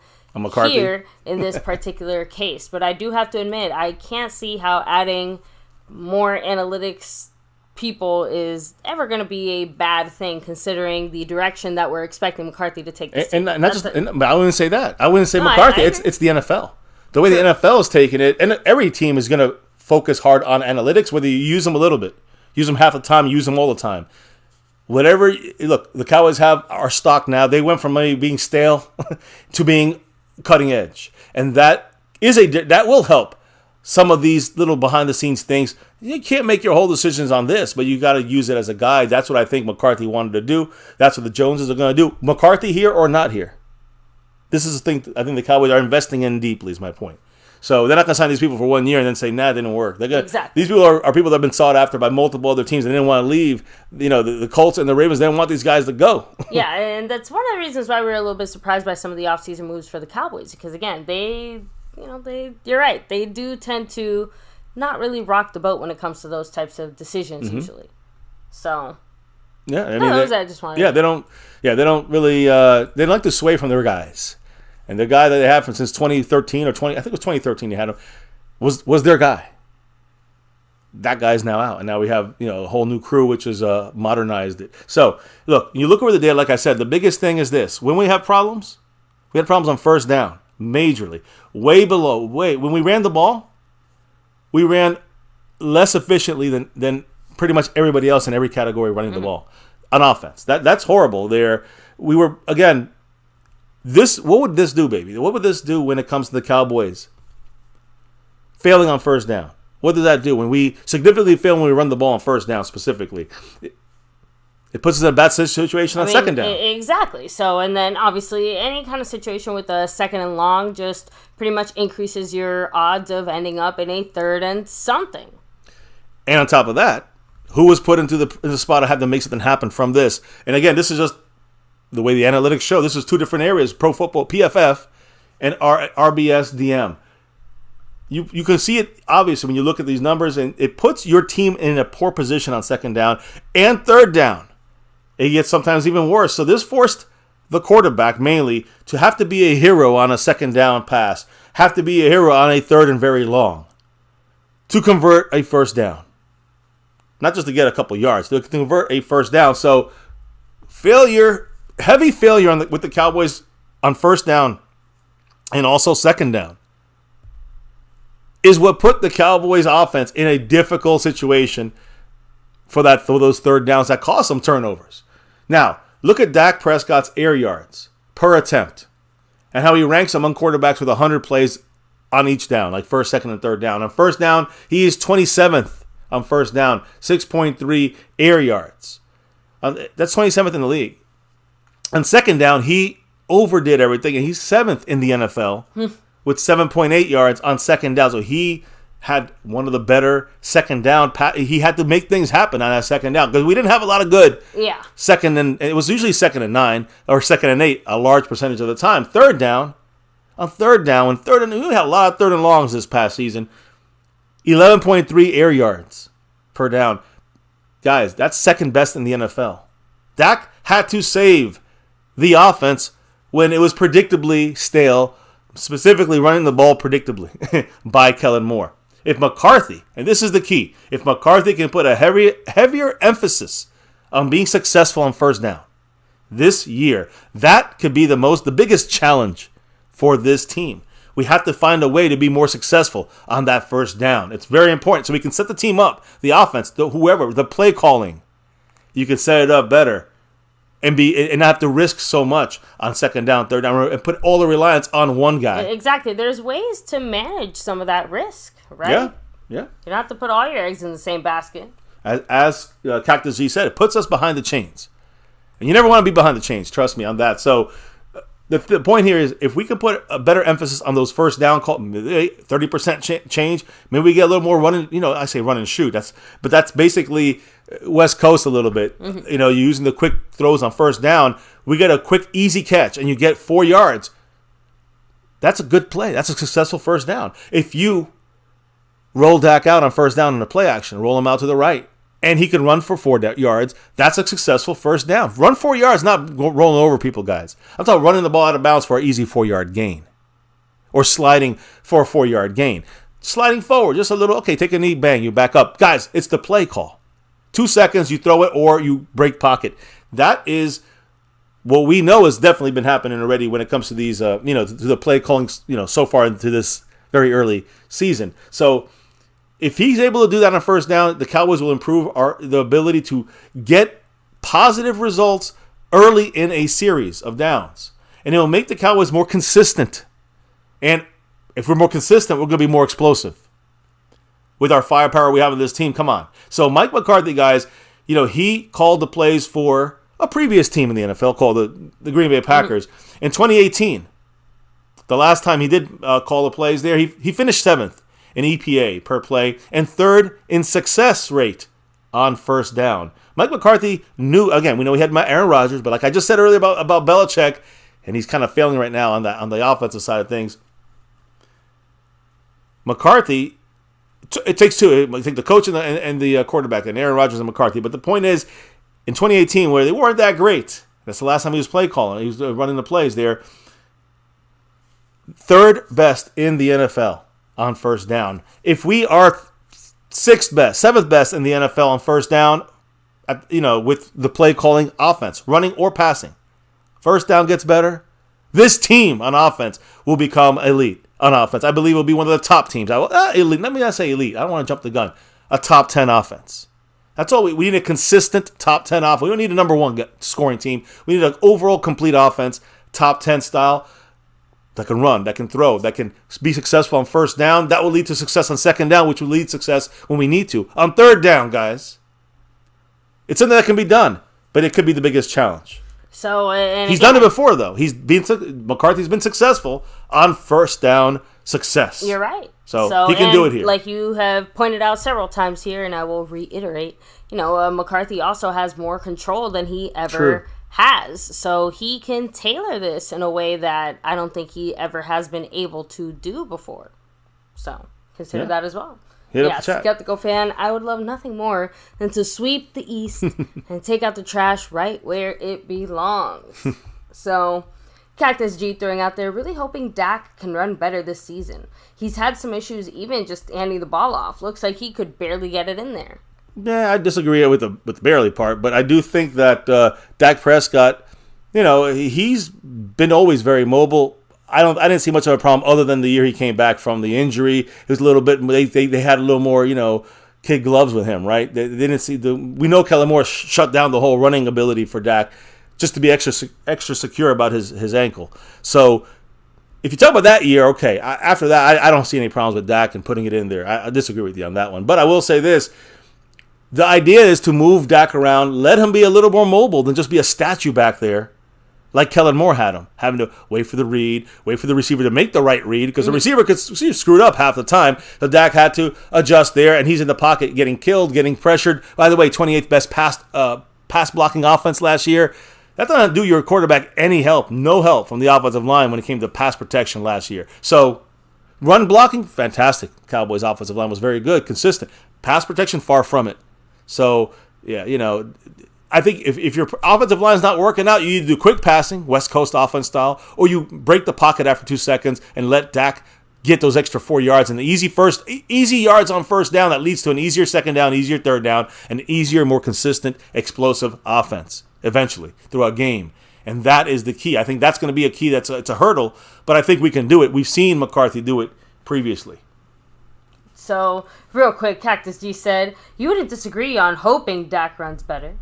here in this particular case. But I do have to admit, I can't see how adding more analytics people is ever going to be a bad thing, considering the direction that we're expecting McCarthy to take this team. But I wouldn't say that. I wouldn't say McCarthy. It's the NFL. The way the NFL is taking it, and every team is going to focus hard on analytics, whether you use them a little bit, use them half the time, use them all the time. Whatever. Look, the Cowboys have our stock now. They went from maybe being stale to being cutting edge, and that will help some of these little behind the scenes things. You can't make your whole decisions on this, but you got to use it as a guide. That's what I think McCarthy wanted to do. That's what the Joneses are going to do. McCarthy here or not here. This is the thing I think the Cowboys are investing in deeply, is my point. So they're not going to sign these people for 1 year and then say, nah, it didn't work. Exactly. These people are people that have been sought after by multiple other teams and they didn't want to leave. You know, the Colts and the Ravens, they didn't want these guys to go. Yeah, and that's one of the reasons why we were a little bit surprised by some of the offseason moves for the Cowboys. Because, again, you're right. They do tend to not really rock the boat when it comes to those types of decisions usually. So, yeah, I mean, I just wanted. Yeah, they don't really. They don't like to sway from their guys. And the guy that they had since 2013 or 20, I think it was 2013 they had him, was their guy. That guy's now out, and now we have a whole new crew which has modernized it. So look, you look over the data. Like I said, the biggest thing is this: when we have problems, we had problems on first down, majorly, way below. When we ran the ball, we ran less efficiently than pretty much everybody else in every category running the ball on offense. That's horrible. We were again. What would this do, baby? What would this do when it comes to the Cowboys failing on first down? What does that do when we significantly fail when we run the ball on first down specifically? It puts us in a bad situation on second down. Exactly. So, and then obviously any kind of situation with a second and long just pretty much increases your odds of ending up in a third and something. And on top of that, who was put into the spot to have to make something happen from this? And again, this is just the way the analytics show. This is two different areas: Pro Football PFF and RBS DM. You can see it obviously when you look at these numbers, and it puts your team in a poor position on second down and third down. It gets sometimes even worse. So this forced the quarterback mainly to have to be a hero on a second down pass, have to be a hero on a third and very long to convert a first down. Not just to get a couple yards, to convert a first down. So heavy failure with the Cowboys on first down and also second down is what put the Cowboys offense in a difficult situation for those third downs that caused some turnovers. Now, look at Dak Prescott's air yards per attempt and how he ranks among quarterbacks with 100 plays on each down, like first, second, and third down. On first down, he is 27th on first down, 6.3 air yards. That's 27th in the league. On second down, he overdid everything, and he's 7th in the NFL with 7.8 yards on second down. So he had one of the better second down. He had to make things happen on that second down because we didn't have a lot of good second, and it was usually 2nd and 9 or 2nd and 8 a large percentage of the time. Third down, we had a lot of third and longs this past season. 11.3 air yards per down. Guys, that's second best in the NFL. Dak had to save the offense when it was predictably stale specifically running the ball predictably by Kellen Moore. If McCarthy, and this is the key, if McCarthy can put a heavier emphasis on being successful on first down this year, that could be the biggest challenge for this team. We have to find a way to be more successful on that first down. It's very important so we can set the team up, the offense, whoever, the play calling. You can set it up better and not have to risk so much on second down, third down, and put all the reliance on one guy. Exactly. There's ways to manage some of that risk, right? Yeah. You don't have to put all your eggs in the same basket. As Cactus G said, it puts us behind the chains. And you never want to be behind the chains, trust me on that. So the point here is if we can put a better emphasis on those first down call, 30% change, maybe we get a little more running, I say run and shoot. But that's basically West Coast a little bit. Mm-hmm. Using the quick throws on first down, we get a quick, easy catch, and you get 4 yards. That's a good play. That's a successful first down. If you roll Dak out on first down in the play action, roll him out to the right, and he can run for 4 yards, that's a successful first down. Run 4 yards, not rolling over people, guys. I'm talking running the ball out of bounds for an easy 4-yard gain. Or sliding for a 4-yard gain. Sliding forward, just a little, okay, take a knee, bang, you back up. Guys, it's the play call. 2 seconds, you throw it, or you break pocket. That is what we know has definitely been happening already when it comes to these, to the play calling, so far into this very early season. So if he's able to do that on first down, the Cowboys will improve the ability to get positive results early in a series of downs. And it will make the Cowboys more consistent. And if we're more consistent, we're going to be more explosive. With our firepower we have in this team, come on. So Mike McCarthy, guys, he called the plays for a previous team in the NFL called the Green Bay Packers. Mm-hmm. In 2018, the last time he did call the plays there, he finished 7th. In EPA per play, and 3rd in success rate on first down. Mike McCarthy knew, again, we know he had Aaron Rodgers, but like I just said earlier about Belichick, and he's kind of failing right now on the offensive side of things. McCarthy, it takes two. I think the coach and the quarterback, and Aaron Rodgers and McCarthy. But the point is, in 2018, where they weren't that great, that's the last time he was play calling. He was running the plays there. 3rd best in the NFL on first down. If we are 6th best, 7th best in the NFL on first down, with the play calling offense, running or passing, first down gets better. This team on offense will become elite on offense. I believe it will be one of the top teams. Elite. Let me not say elite. I don't want to jump the gun. A top 10 offense. That's all we need. A consistent top 10 offense. We don't need a number 1 scoring team. We need an overall complete offense, top 10 style. That can run, that can throw, that can be successful on first down. That will lead to success on second down, which will lead to success when we need to. On third down, guys, it's something that can be done, but it could be the biggest challenge. So he's done it before, though. McCarthy's been successful on first down success. You're right. So he can do it here. Like you have pointed out several times here, and I will reiterate, McCarthy also has more control than he ever has. So he can tailor this in a way that I don't think he ever has been able to do before. So consider that as well. Skeptical fan, I would love nothing more than to sweep the East and take out the trash right where it belongs. So Cactus G throwing out there, really hoping Dak can run better this season. He's had some issues even just handing the ball off. Looks like he could barely get it in there. Yeah, I disagree with the barely part, but I do think that Dak Prescott, he's been always very mobile. I didn't see much of a problem other than the year he came back from the injury. It was a little bit. They had a little more, kid gloves with him, right? They didn't see we know Kellen Moore shut down the whole running ability for Dak just to be extra secure about his ankle. So if you talk about that year, okay. After that, I don't see any problems with Dak and putting it in there. I disagree with you on that one, but I will say this. The idea is to move Dak around, let him be a little more mobile than just be a statue back there, like Kellen Moore had him, having to wait for the read, wait for the receiver to make the right read, because the receiver could screw it up half the time. So Dak had to adjust there, and he's in the pocket getting killed, getting pressured. By the way, 28th best pass blocking offense last year. That doesn't do your quarterback any help, no help from the offensive line when it came to pass protection last year. So run blocking, fantastic. Cowboys' offensive line was very good, consistent. Pass protection, far from it. So, yeah, I think if your offensive line is not working out, you either do quick passing, West Coast offense style, or you break the pocket after 2 seconds and let Dak get those extra 4 yards and the easy yards on first down that leads to an easier second down, easier third down, an easier, more consistent, explosive offense eventually through a game. And that is the key. I think that's going to be a key. It's a hurdle, but I think we can do it. We've seen McCarthy do it previously. So, real quick, Cactus G said, you wouldn't disagree on hoping Dak runs better.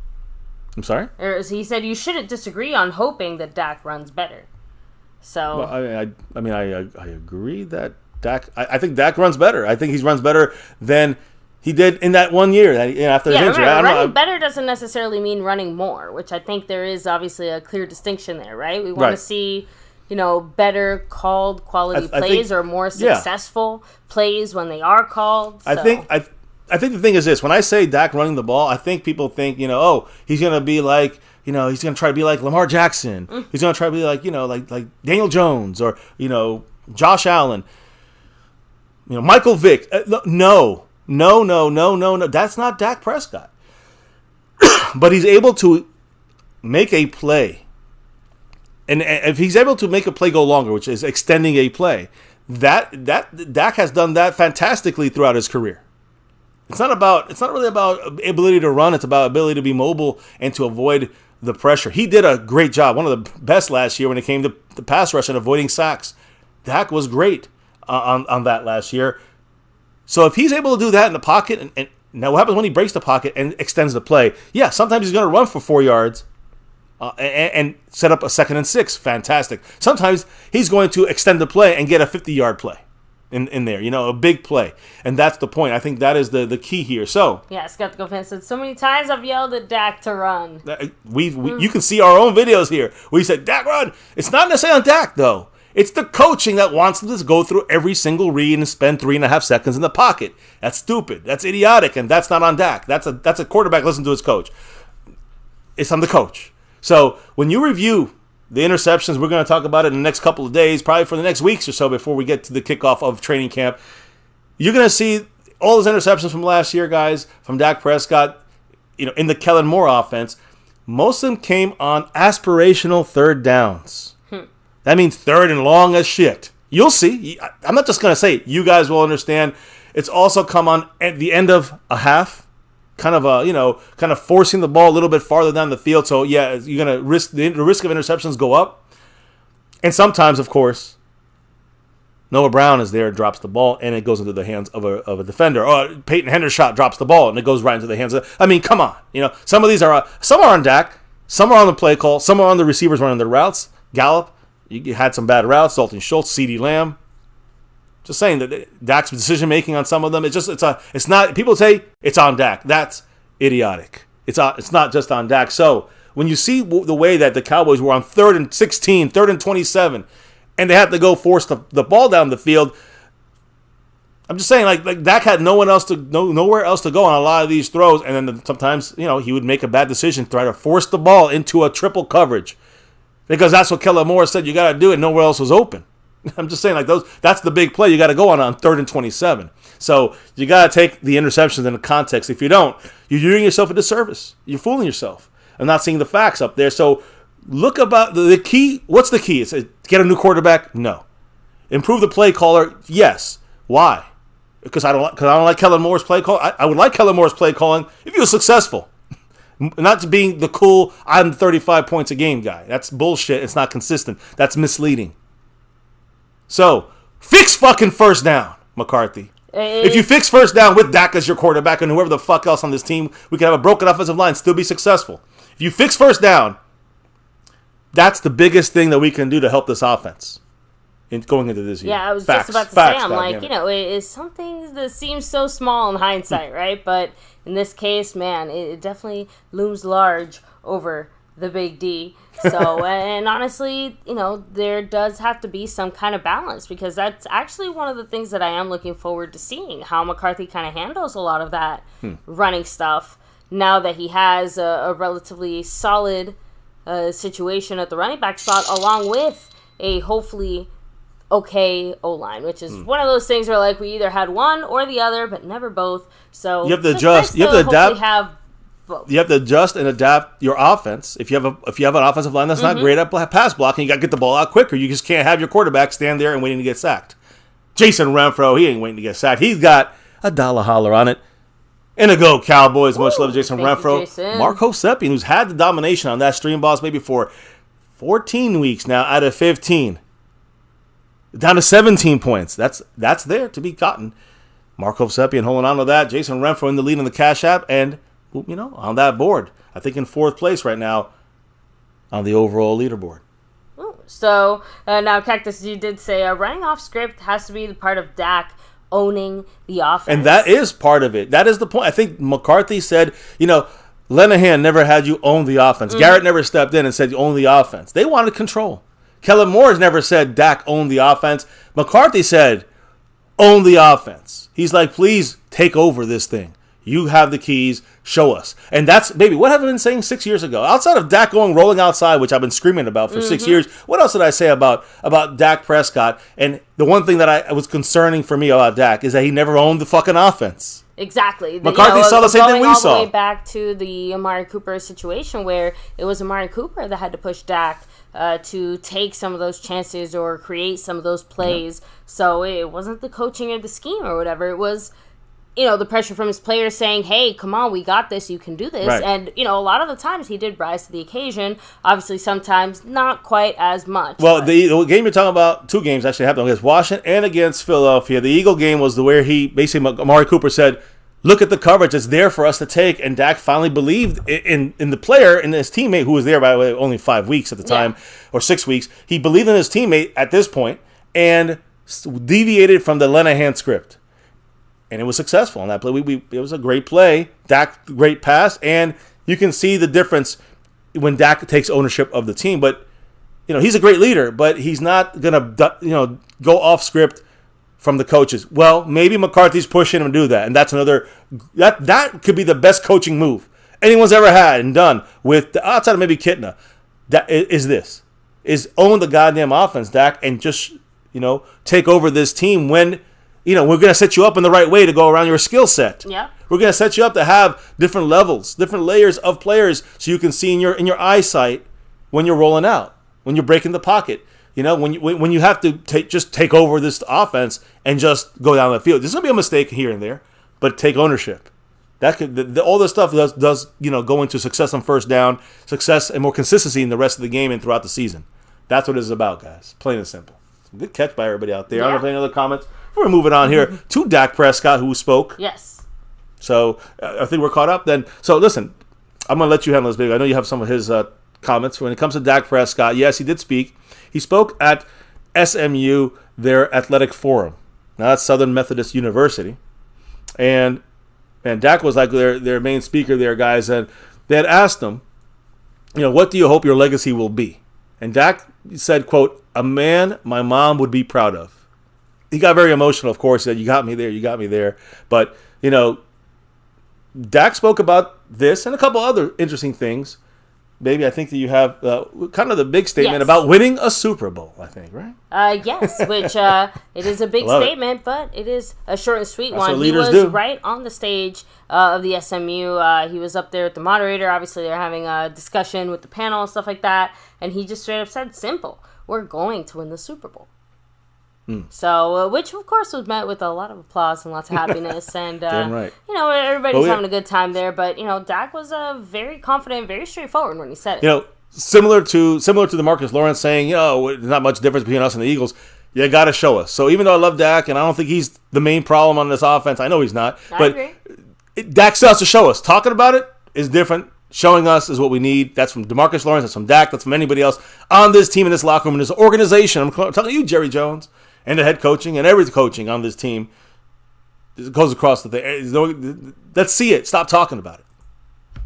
I'm sorry? He said you shouldn't disagree on hoping that Dak runs better. So, well, I agree that Dak. I think Dak runs better. I think he runs better than he did in that 1 year after his injury. Running better doesn't necessarily mean running more, which I think there is obviously a clear distinction there, right? We want to see, better called quality plays or more successful plays when they are called. So. I think the thing is this: when I say Dak running the ball, I think people think, he's going to be like. He's going to try to be like Lamar Jackson. He's going to try to be like, like Daniel Jones or, Josh Allen. Michael Vick. No. That's not Dak Prescott. But he's able to make a play. And if he's able to make a play go longer, which is extending a play, that Dak has done that fantastically throughout his career. It's not really about ability to run. It's about ability to be mobile and to avoid the pressure. He did a great job. One of the best last year when it came to the pass rush and avoiding sacks. Dak was great on that last year. So if he's able to do that in the pocket, and now what happens when he breaks the pocket and extends the play? Yeah, sometimes he's going to run for 4 yards and set up a 2nd and 6. Fantastic. Sometimes he's going to extend the play and get a 50-yard play. In there, a big play. And that's the point. I think that is the key here. So yeah, Skeptical Fan said, so many times I've yelled at Dak to run. You can see our own videos here. We said, Dak, run. It's not necessarily on Dak, though. It's the coaching that wants them to go through every single read and spend 3.5 seconds in the pocket. That's stupid. That's idiotic, and that's not on Dak. That's a quarterback listening to his coach. It's on the coach. So when you review the interceptions, we're going to talk about it in the next couple of days, probably for the next weeks or so before we get to the kickoff of training camp. You're going to see all those interceptions from last year, guys, from Dak Prescott, in the Kellen Moore offense. Most of them came on aspirational third downs. That means third and long as shit. You'll see. I'm not just going to say it. You guys will understand. It's also come on at the end of a half. Kind of forcing the ball a little bit farther down the field. So, yeah, you're going to risk the risk of interceptions go up. And sometimes, of course, Noah Brown is there and drops the ball, and it goes into the hands of a defender. Or Peyton Hendershot drops the ball, and it goes right into the hands of... I mean, come on. Some of these are... Some are on Dak. Some are on the play call. Some are on the receivers running their routes. Gallup, you had some bad routes. Dalton Schultz, CeeDee Lamb. Just saying that Dak's decision making on some of them, it's not. People say it's on Dak. That's idiotic. It's not just on Dak. So when you see the way that the Cowboys were on 3rd and 16, 3rd and 27, and they had to go force the ball down the field, I'm just saying like Dak had nowhere else to go on a lot of these throws, and then sometimes he would make a bad decision, try to force the ball into a triple coverage because that's what Kellen Moore said you got to do, and nowhere else was open. I'm just saying, that's the big play you got to go on 3rd and 27. So you got to take the interceptions into context. If you don't, you're doing yourself a disservice. You're fooling yourself. I'm not seeing the facts up there. So look about the key. What's the key? It's get a new quarterback? No. Improve the play caller? Yes. Why? Because I don't like Kellen Moore's play call. I would like Kellen Moore's play calling if he was successful. Not being the cool, I'm 35 points a game guy. That's bullshit. It's not consistent. That's misleading. So, fix fucking first down, McCarthy. If you fix first down with Dak as your quarterback and whoever the fuck else on this team, we can have a broken offensive line and still be successful. If you fix first down, that's the biggest thing that we can do to help this offense going into this year. Yeah, I was just about to say, I'm like, it's something that seems so small in hindsight, right? But in this case, man, it definitely looms large over the big D. So, and honestly, there does have to be some kind of balance because that's actually one of the things that I am looking forward to seeing, how McCarthy kind of handles a lot of that running stuff now that he has a relatively solid situation at the running back spot along with a hopefully okay O-line, which is one of those things where we either had one or the other, but never both. So you have to adjust. You have to adapt. Have both. You have to adjust and adapt your offense. If you have an offensive line that's not great at pass blocking, you got to get the ball out quicker. You just can't have your quarterback stand there and waiting to get sacked. Jason Renfro, he ain't waiting to get sacked. He's got a dollar holler on it. And a go Cowboys. Much love to Jason Renfro. Jason. Mark Hosepian, who's had the domination on that stream boss maybe for 14 weeks now out of 15. Down to 17 points. That's there to be gotten. Mark Hosepian holding on to that. Jason Renfro in the lead in the Cash App. And, on that board. I think in 4th place right now on the overall leaderboard. So, now, Cactus, you did say running off script has to be the part of Dak owning the offense. And that is part of it. That is the point. I think McCarthy said, Lenahan never had you own the offense. Garrett never stepped in and said you own the offense. They wanted control. Kellen Moore's never said Dak owned the offense. McCarthy said own the offense. He's like, please take over this thing. You have the keys. Show us. And that's, baby, what have I been saying 6 years ago? Outside of Dak rolling outside, which I've been screaming about for 6 years, what else did I say about Dak Prescott? And the one thing that I was concerning for me about Dak is that he never owned the fucking offense. Exactly. McCarthy saw the same thing we saw. All the way back to the Amari Cooper situation where it was Amari Cooper that had to push Dak to take some of those chances or create some of those plays. Yeah. So it wasn't the coaching or the scheme or whatever. It was, the pressure from his players saying, hey, come on, we got this, you can do this. Right. And, a lot of the times he did rise to the occasion. Obviously, sometimes not quite as much. Well, the game you're talking about, 2 games actually happened against Washington and against Philadelphia. The Eagle game was where he, basically, Amari Cooper said, look at the coverage, it's there for us to take. And Dak finally believed in the player and his teammate, who was there, by the way, only 5 weeks at the time, or 6 weeks. He believed in his teammate at this point and deviated from the Lenahan script. And it was successful on that play. It was a great play. Dak, great pass. And you can see the difference when Dak takes ownership of the team. But, he's a great leader, but he's not going to, go off script from the coaches. Well, maybe McCarthy's pushing him to do that. And that's another, that could be the best coaching move anyone's ever had and done with, outside of maybe Kitna. That is own the goddamn offense, Dak, and just, take over this team when, we're going to set you up in the right way to go around your skill set. Yeah. We're going to set you up to have different levels, different layers of players so you can see in your eyesight when you're rolling out, when you're breaking the pocket. When you have to take over this offense and just go down the field. There's going to be a mistake here and there, but take ownership. That could all this stuff does go into success on first down, success and more consistency in the rest of the game and throughout the season. That's what it's about, guys. Plain and simple. Good catch by everybody out there. Yeah. I don't know if any other comments. We're moving on here to Dak Prescott, who spoke. Yes. So I think we're caught up then. So listen, I'm going to let you handle this, big. I know you have some of his comments. When it comes to Dak Prescott, yes, he did speak. He spoke at SMU, their athletic forum. Now, that's Southern Methodist University. And Dak was like their main speaker there, guys. And they had asked him, what do you hope your legacy will be? And Dak said, quote, a man my mom would be proud of. He got very emotional, of course. He said, you got me there. But, Dak spoke about this and a couple other interesting things. Baby, I think that you have kind of the big statement about winning a Super Bowl, I think, right? Yes, which it is a big statement, but it is a short and sweet one. He was right on the stage of the SMU. He was up there with the moderator. Obviously, they're having a discussion with the panel and stuff like that. And he just straight up said, simple, we're going to win the Super Bowl. So, which of course was met with a lot of applause and lots of happiness, and damn right. Everybody's having a good time there. But Dak was very confident, very straightforward when he said it. Similar to the Marcus Lawrence saying, there's not much difference between us and the Eagles. You got to show us. So even though I love Dak and I don't think he's the main problem on this offense, I know he's not. I agree. Dak still has to show us. Talking about it is different. Showing us is what we need. That's from DeMarcus Lawrence. That's from Dak. That's from anybody else on this team, in this locker room, in this organization. I'm talking to you, Jerry Jones. And the head coaching and every coaching on this team goes across the thing. Let's see it. Stop talking about it.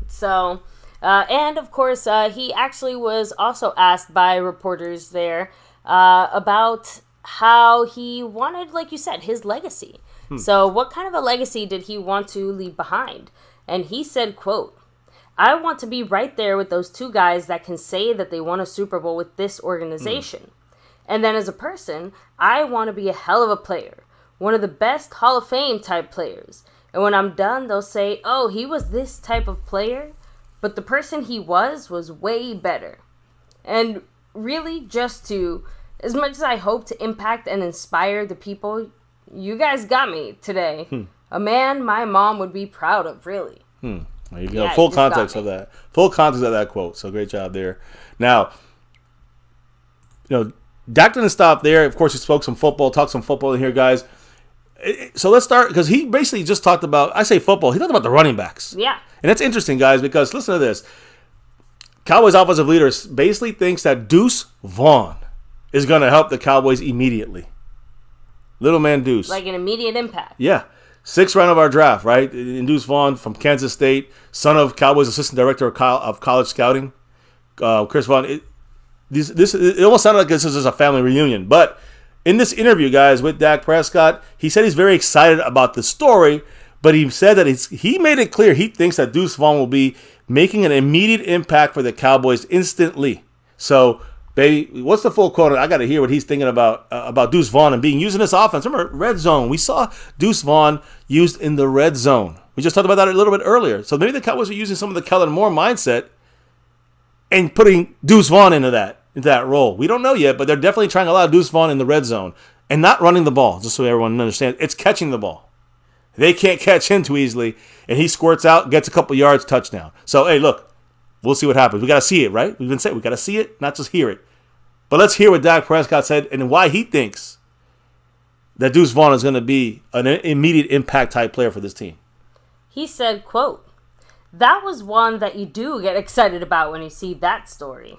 So, and of course, he actually was also asked by reporters there about how he wanted, like you said, his legacy. So what kind of a legacy did he want to leave behind? And he said, quote, I want to be right there with those 2 guys that can say that they won a Super Bowl with this organization. And then as a person, I want to be a hell of a player. One of the best Hall of Fame type players. And when I'm done, they'll say, oh, he was this type of player, but the person he was way better. And really, just to, as much as I hope to impact and inspire the people, you guys got me today. A man my mom would be proud of, really. There you go. Full context of that. Full context of that quote. So great job there. Now, Dak didn't stop there. Of course, he spoke some football, talked some football in here, guys. So let's start, because he basically just talked about, I say football, he talked about the running backs. Yeah. And that's interesting, guys, because listen to this. Cowboys offensive leader basically thinks that Deuce Vaughn is going to help the Cowboys immediately. Little man Deuce. Like an immediate impact. Yeah. 6th round of our draft, right? And Deuce Vaughn from Kansas State, son of Cowboys assistant director of college scouting, Chris Vaughn. It almost sounded like this is a family reunion, but in this interview, guys, with Dak Prescott, he said he's very excited about the story, but he said that he made it clear he thinks that Deuce Vaughn will be making an immediate impact for the Cowboys instantly. So, baby, what's the full quote? I got to hear what he's thinking about Deuce Vaughn and being used in this offense. Remember, red zone. We saw Deuce Vaughn used in the red zone. We just talked about that a little bit earlier. So maybe the Cowboys are using some of the Kellen Moore mindset and putting Deuce Vaughn into that role. We don't know yet, but they're definitely trying to allow Deuce Vaughn in the red zone and not running the ball, just so everyone understands. It's catching the ball. They can't catch him too easily, and he squirts out, gets a couple yards, touchdown. So, hey, look, we'll see what happens. We got to see it, right? We've been saying we got to see it, not just hear it. But let's hear what Dak Prescott said and why he thinks that Deuce Vaughn is going to be an immediate impact type player for this team. He said, quote, "That was one that you do get excited about when you see that story.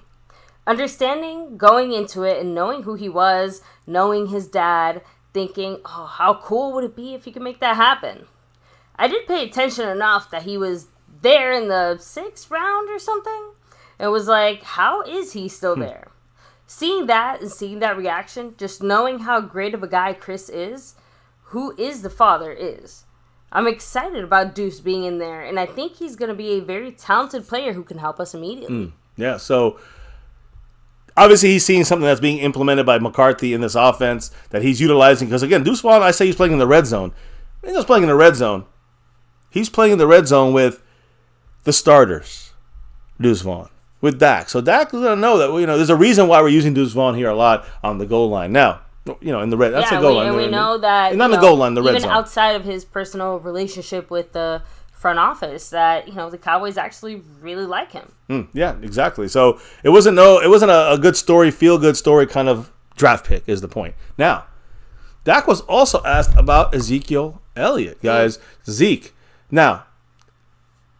Understanding, going into it, and knowing who he was, knowing his dad, thinking, oh, how cool would it be if he could make that happen? I did pay attention enough that he was there in the 6th round or something. It was like, how is he still there? Seeing that and seeing that reaction, just knowing how great of a guy Chris is, who is the father is. I'm excited about Deuce being in there, and I think he's going to be a very talented player who can help us immediately." Yeah, so obviously he's seeing something that's being implemented by McCarthy in this offense that he's utilizing. Because, again, Deuce Vaughn, I say he's playing in the red zone. He's not playing in the red zone. He's playing in the red zone with the starters, Deuce Vaughn, with Dak. So Dak is going to know that, there's a reason why we're using Deuce Vaughn here a lot on the goal line. Now, in the red, that's the goal line. And we know that, not the goal line, the red zone. Even outside of his personal relationship with the front office, that the Cowboys actually really like him. Yeah, exactly. So it wasn't a good story, feel good story kind of draft pick is the point. Now, Dak was also asked about Ezekiel Elliott, guys. Zeke. Now,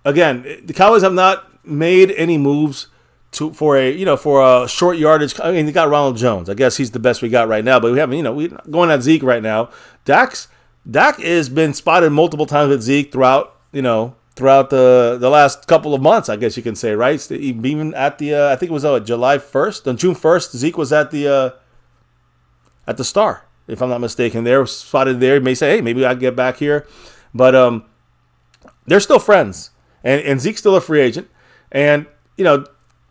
again, the Cowboys have not made any moves for a short yardage. I mean, they got Ronald Jones. I guess he's the best we got right now. But we haven't, we're going at Zeke right now. Dak has been spotted multiple times with Zeke throughout the last couple of months, I guess you can say, right? Even at the I think it was July 1st, on June 1st, Zeke was at the Star, if I'm not mistaken. They're spotted there. He may say, hey, maybe I'll get back here, but they're still friends, and Zeke's still a free agent, and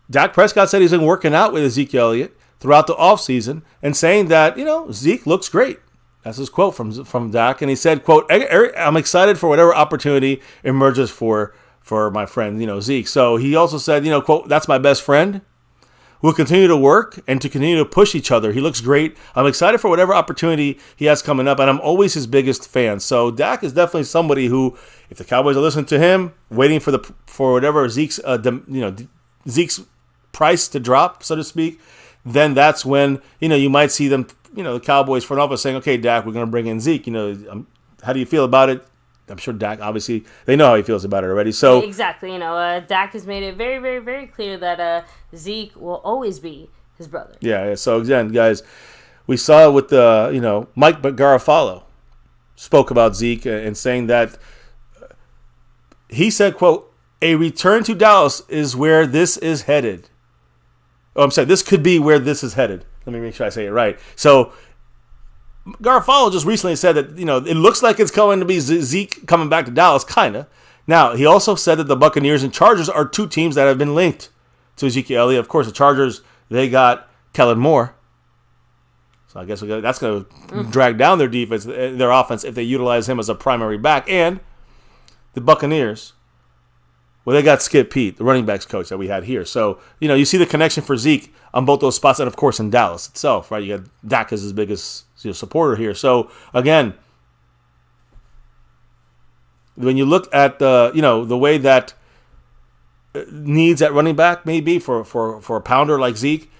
Dak Prescott said he's been working out with Ezekiel Elliott throughout the offseason and saying that, Zeke looks great. That's his quote from Dak. And he said, quote, "I'm excited for whatever opportunity emerges for my friend, Zeke." So he also said, quote, "That's my best friend. We'll continue to work and to continue to push each other. He looks great. I'm excited for whatever opportunity he has coming up, and I'm always his biggest fan." So Dak is definitely somebody who, if the Cowboys are listening to him, waiting for whatever Zeke's price to drop, so to speak, then that's when you might see them, the Cowboys front office saying, "Okay, Dak, we're going to bring in Zeke. How do you feel about it?" I'm sure Dak, obviously, they know how he feels about it already. So exactly, Dak has made it very, very, very clear that Zeke will always be his brother. Yeah. So again, guys, we saw with the Mike Garafolo spoke about Zeke and saying that he said, quote, "A return to Dallas is where this is headed." Oh, I'm sorry, this could be where this is headed. Let me make sure I say it right. So Garofalo just recently said that, it looks like it's going to be Zeke coming back to Dallas, kind of. Now, he also said that the Buccaneers and Chargers are two teams that have been linked to Ezekiel Elliott. Of course, the Chargers, they got Kellen Moore. So I guess that's going to drag down their defense, their offense, if they utilize him as a primary back. And the Buccaneers, well, they got Skip Pete, the running backs coach that we had here. So, you see the connection for Zeke on both those spots, and of course in Dallas itself, right? You got Dak as his biggest supporter here. So, again, when you look at the way that needs at running back may be for a pounder like Zeke,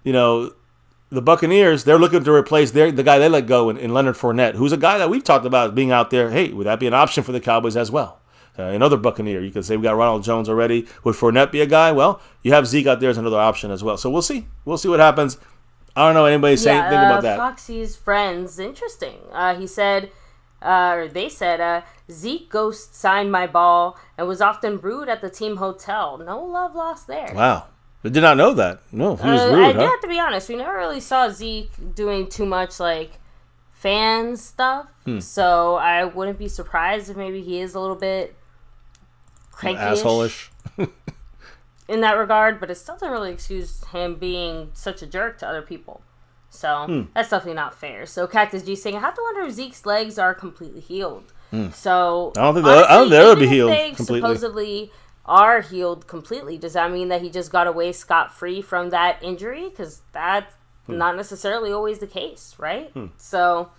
the Buccaneers, they're looking to replace the guy they let go in Leonard Fournette, who's a guy that we've talked about being out there. Hey, would that be an option for the Cowboys as well? Another Buccaneer. You could say we got Ronald Jones already. Would Fournette be a guy? Well, you have Zeke out there as another option as well. So we'll see. We'll see what happens. I don't know anybody saying anything about that. Foxy's friends, interesting. He said, or they said, Zeke ghost signed my ball and was often rude at the team hotel. No love lost there. Wow. I did not know that. No, he was rude, I do have to be honest. We never really saw Zeke doing too much, fan stuff. So I wouldn't be surprised if maybe he is a little bit cranky-ish. Asshole-ish. In that regard, but it still doesn't really excuse him being such a jerk to other people. So that's definitely not fair. So Cactus G saying, I have to wonder if Zeke's legs are completely healed. So I don't think they'll be healed completely. Supposedly are healed completely. Does that mean that he just got away scot-free from that injury? Because that's not necessarily always the case, right? So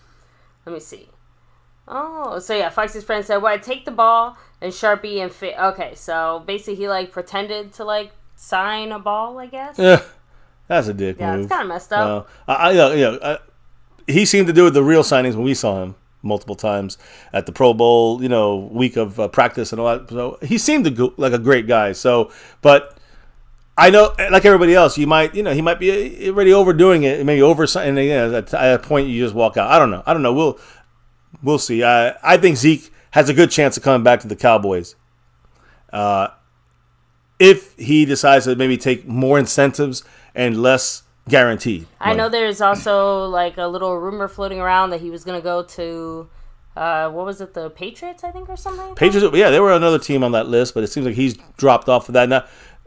let me see. Oh, so yeah, Foxy's friend said, well, I take the ball and Sharpie and fit. Okay, so basically he pretended to sign a ball, I guess. Yeah, that's a dick move. Yeah, it's kind of messed up. He seemed to do it the real signings when we saw him multiple times at the Pro Bowl, week of practice and all that. So he seemed to go like a great guy. So, but I know, like everybody else, he might be already overdoing it, maybe and at a point you just walk out. I don't know. We'll see. I think Zeke has a good chance of coming back to the Cowboys. If he decides to maybe take more incentives and less guaranteed. I know there's also a little rumor floating around that he was going to go to, what was it, the Patriots, I think, or something? Patriots, yeah, they were another team on that list, but it seems like he's dropped off of that. Now,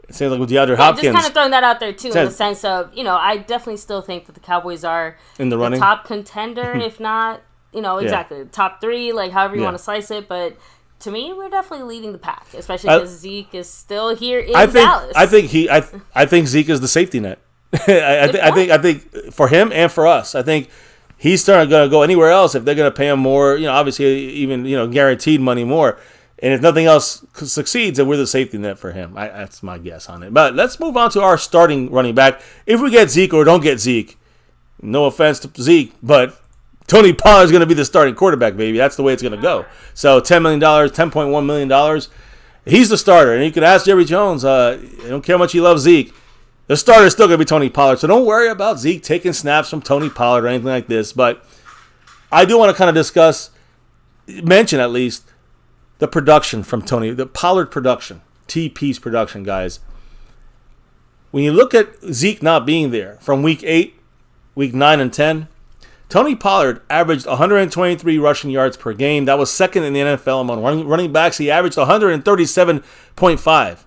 it seems like with DeAndre Hopkins. Just kind of throwing that out there, too, in the sense of, I definitely still think that the Cowboys are in the running, top contender, if not, exactly, top three, however you want to slice it, but to me, we're definitely leading the pack, especially because Zeke is still here in Dallas. I think Zeke is the safety net. I think for him and for us, I think he's starting going to go anywhere else if they're going to pay him more. Obviously, even guaranteed money more. And if nothing else succeeds, then we're the safety net for him. That's my guess on it. But let's move on to our starting running back. If we get Zeke or don't get Zeke, no offense to Zeke, but Tony Pollard is going to be the starting quarterback, baby. That's the way it's going to go. So $10 million, $10.1 million. He's the starter. And you can ask Jerry Jones. I don't care how much he loves Zeke. The starter is still going to be Tony Pollard. So don't worry about Zeke taking snaps from Tony Pollard or anything like this. But I do want to kind of mention at least, the production from Tony, the Pollard production, TP's production, guys. When you look at Zeke not being there from week 8, week 9 and 10, Tony Pollard averaged 123 rushing yards per game. That was second in the NFL among running backs. He averaged 137.5.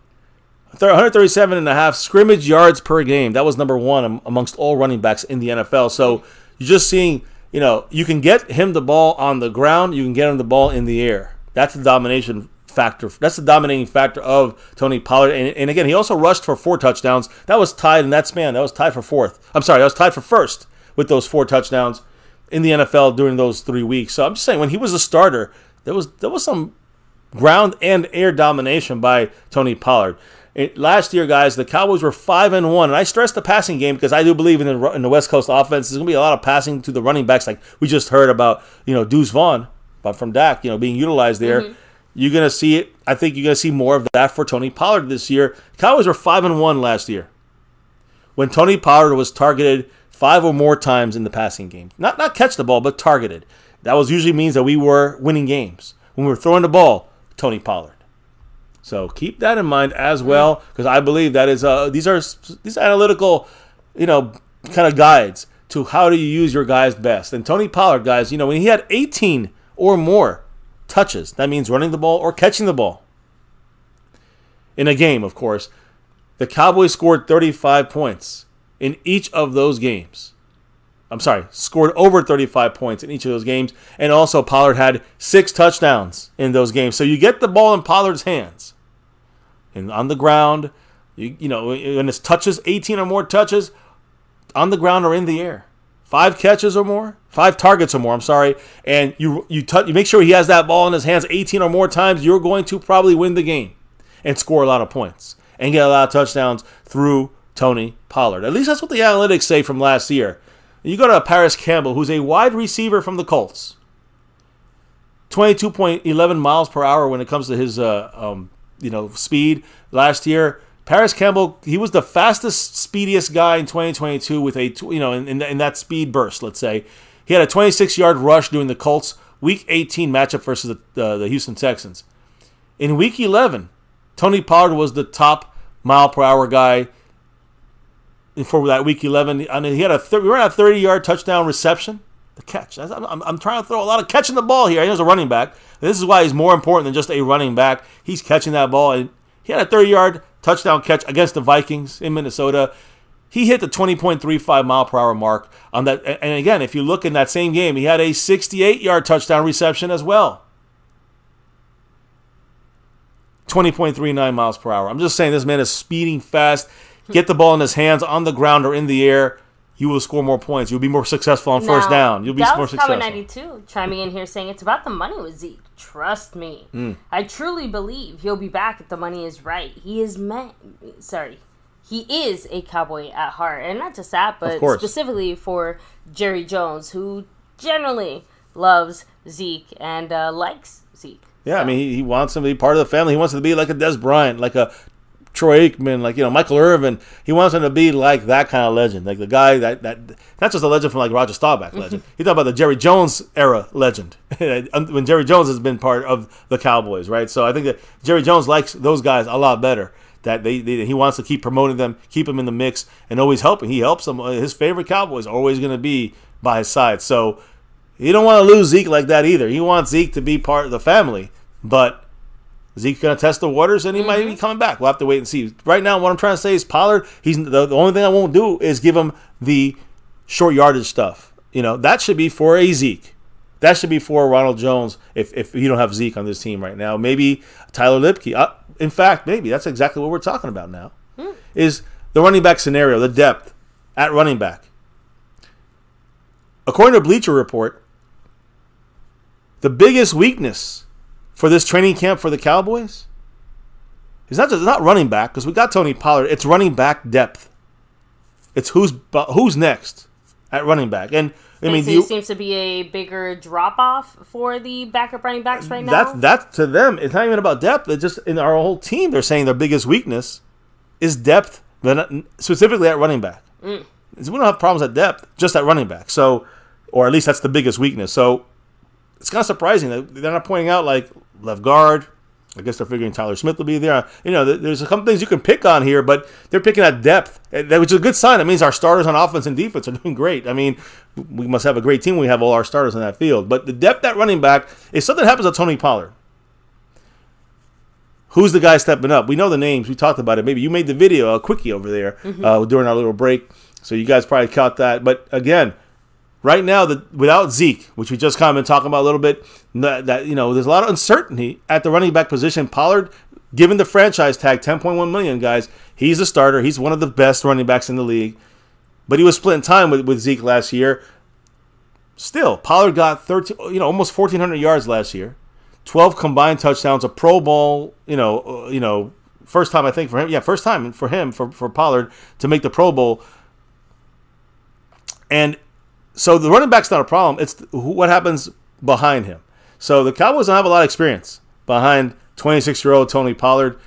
137.5 scrimmage yards per game. That was number one amongst all running backs in the NFL. So you're just seeing, you can get him the ball on the ground. You can get him the ball in the air. That's the domination factor. That's the dominating factor of Tony Pollard. And again, he also rushed for 4 touchdowns. That was tied in that span. That was tied for fourth. That was tied for first with those 4 touchdowns in the NFL during those 3 weeks. So I'm just saying, when he was a starter, there was some ground and air domination by Tony Pollard. Last year, guys, the Cowboys were 5-1, and I stress the passing game because I do believe in the West Coast offense. There's going to be a lot of passing to the running backs, like we just heard about, Deuce Vaughn, but from Dak, being utilized there. Mm-hmm. You're going to see it. I think you're going to see more of that for Tony Pollard this year. Cowboys were 5-1 last year when Tony Pollard was targeted 5 or more times in the passing game. Not catch the ball, but targeted. That was usually means that we were winning games. When we were throwing the ball, Tony Pollard. So keep that in mind as well, because I believe that is these analytical, kind of guides to how do you use your guys best. And Tony Pollard, guys, when he had 18 or more touches, that means running the ball or catching the ball in a game, of course. The Cowboys scored 35 points in each of those games. scored over 35 points in each of those games. And also Pollard had 6 touchdowns in those games. So you get the ball in Pollard's hands. And on the ground, you know, when it's touches, 18 or more touches, on the ground or in the air. 5 catches or more, 5 targets or more, and you make sure he has that ball in his hands 18 or more times, you're going to probably win the game and score a lot of points and get a lot of touchdowns through Tony Pollard. At least that's what the analytics say from last year. You go to Paris Campbell, who's a wide receiver from the Colts. 22.11 miles per hour when it comes to his speed last year. Paris Campbell, he was the fastest, speediest guy in 2022 with in that speed burst, let's say. He had a 26-yard rush during the Colts Week 18 matchup versus the Houston Texans. In Week 11, Tony Pollard was the top mile-per-hour guy for that Week 11. I mean, he had a 30-yard touchdown reception. The catch. I'm trying to throw a lot of catching the ball here. He was a running back. This is why he's more important than just a running back. He's catching that ball, and he had a 30-yard touchdown catch against the Vikings in Minnesota. He hit the 20.35 mile per hour mark on that. And again, if you look in that same game, he had a 68-yard touchdown reception as well. 20.39 miles per hour. I'm just saying this man is speeding fast. Get the ball in his hands on the ground or in the air. You will score more points. You'll be more successful on first down. You'll be more successful. That was Cowboy 92 chiming in here saying it's about the money with Zeke. Trust me. I truly believe he'll be back if the money is right. He is a Cowboy at heart. And not just that, but specifically for Jerry Jones, who generally loves Zeke and likes Zeke. Yeah, so. I mean, he wants him to be part of the family. He wants him to be like a Des Bryant, like a Troy Aikman, like, Michael Irvin. He wants him to be like that kind of legend, like the guy that not just a legend from like Roger Staubach legend. He talking about the Jerry Jones era legend when Jerry Jones has been part of the Cowboys, right? So I think that Jerry Jones likes those guys a lot better. That he wants to keep promoting them, keep them in the mix, and always helping. He helps them. His favorite Cowboys are always going to be by his side. So he don't want to lose Zeke like that either. He wants Zeke to be part of the family, but Zeke's going to test the waters, and he might be coming back. We'll have to wait and see. Right now, what I'm trying to say is Pollard, he's the only thing I won't do is give him the short yardage stuff. That should be for a Zeke. That should be for Ronald Jones if you don't have Zeke on this team right now. Maybe Tyler Lipke. In fact, maybe that's exactly what we're talking about now, is the running back scenario, the depth at running back. According to Bleacher Report, the biggest weakness for this training camp for the Cowboys is not running back, because we got Tony Pollard. It's running back depth. It's who's next at running back. And I mean, it seems to be a bigger drop off for the backup running backs right now. That's to them. It's not even about depth. It's just in our whole team. They're saying their biggest weakness is depth, but specifically at running back. We don't have problems at depth, just at running back. So, or at least that's the biggest weakness. So it's kind of surprising that they're not pointing out like left guard. I guess they're figuring Tyler Smith will be there. There's a couple things you can pick on here, but they're picking at depth, which is a good sign. That means our starters on offense and defense are doing great. I mean, we must have a great team when we have all our starters on that field. But the depth at running back, if something happens to Tony Pollard, who's the guy stepping up? We know the names. We talked about it. Maybe you made the video, a quickie over there during our little break, so you guys probably caught that. But again, right now, without Zeke, which we just kind of been talking about a little bit, there's a lot of uncertainty at the running back position. Pollard, given the franchise tag, $10.1 million, guys, he's a starter. He's one of the best running backs in the league. But he was splitting time with Zeke last year. Still, Pollard got almost 1,400 yards last year, 12 combined touchdowns, a Pro Bowl. First time I think for him. Yeah, first time for him for Pollard to make the Pro Bowl. And so the running back's not a problem. It's what happens behind him. So the Cowboys don't have a lot of experience behind 26-year-old Tony Pollard.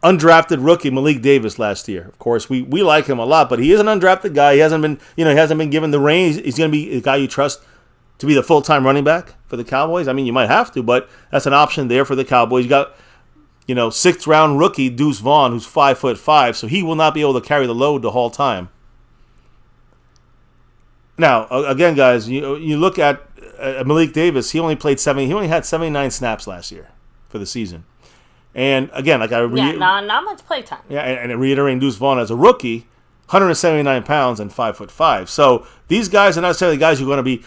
Undrafted rookie Malik Davis last year. Of course, we like him a lot, but he is an undrafted guy. He hasn't been given the reins. He's going to be a guy you trust to be the full-time running back for the Cowboys. I mean, you might have to, but that's an option there for the Cowboys. You got, 6th-round rookie Deuce Vaughn, who's 5'5", so he will not be able to carry the load the whole time. Now, again, guys, you look at Malik Davis. He only had 79 snaps last year for the season. And again, not much playtime. Yeah, and reiterating Deuce Vaughn as a rookie, 179 pounds and 5'5". So these guys are not necessarily guys who are going to be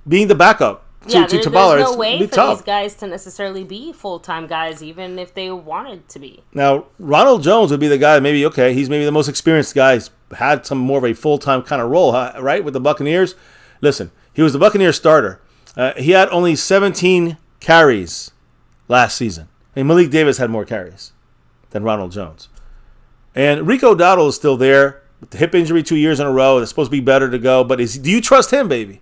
being the backup to Pollard. There's no way for these guys to necessarily be full-time guys, even if they wanted to be. Now, Ronald Jones would be the guy, he's maybe the most experienced guy. He's had some more of a full-time kind of role, right, with the Buccaneers. Listen, he was the Buccaneers starter. He had only 17 carries last season. And Malik Davis had more carries than Ronald Jones. And Rico Dowdle is still there with the hip injury 2 years in a row. It's supposed to be better to go. But do you trust him, baby,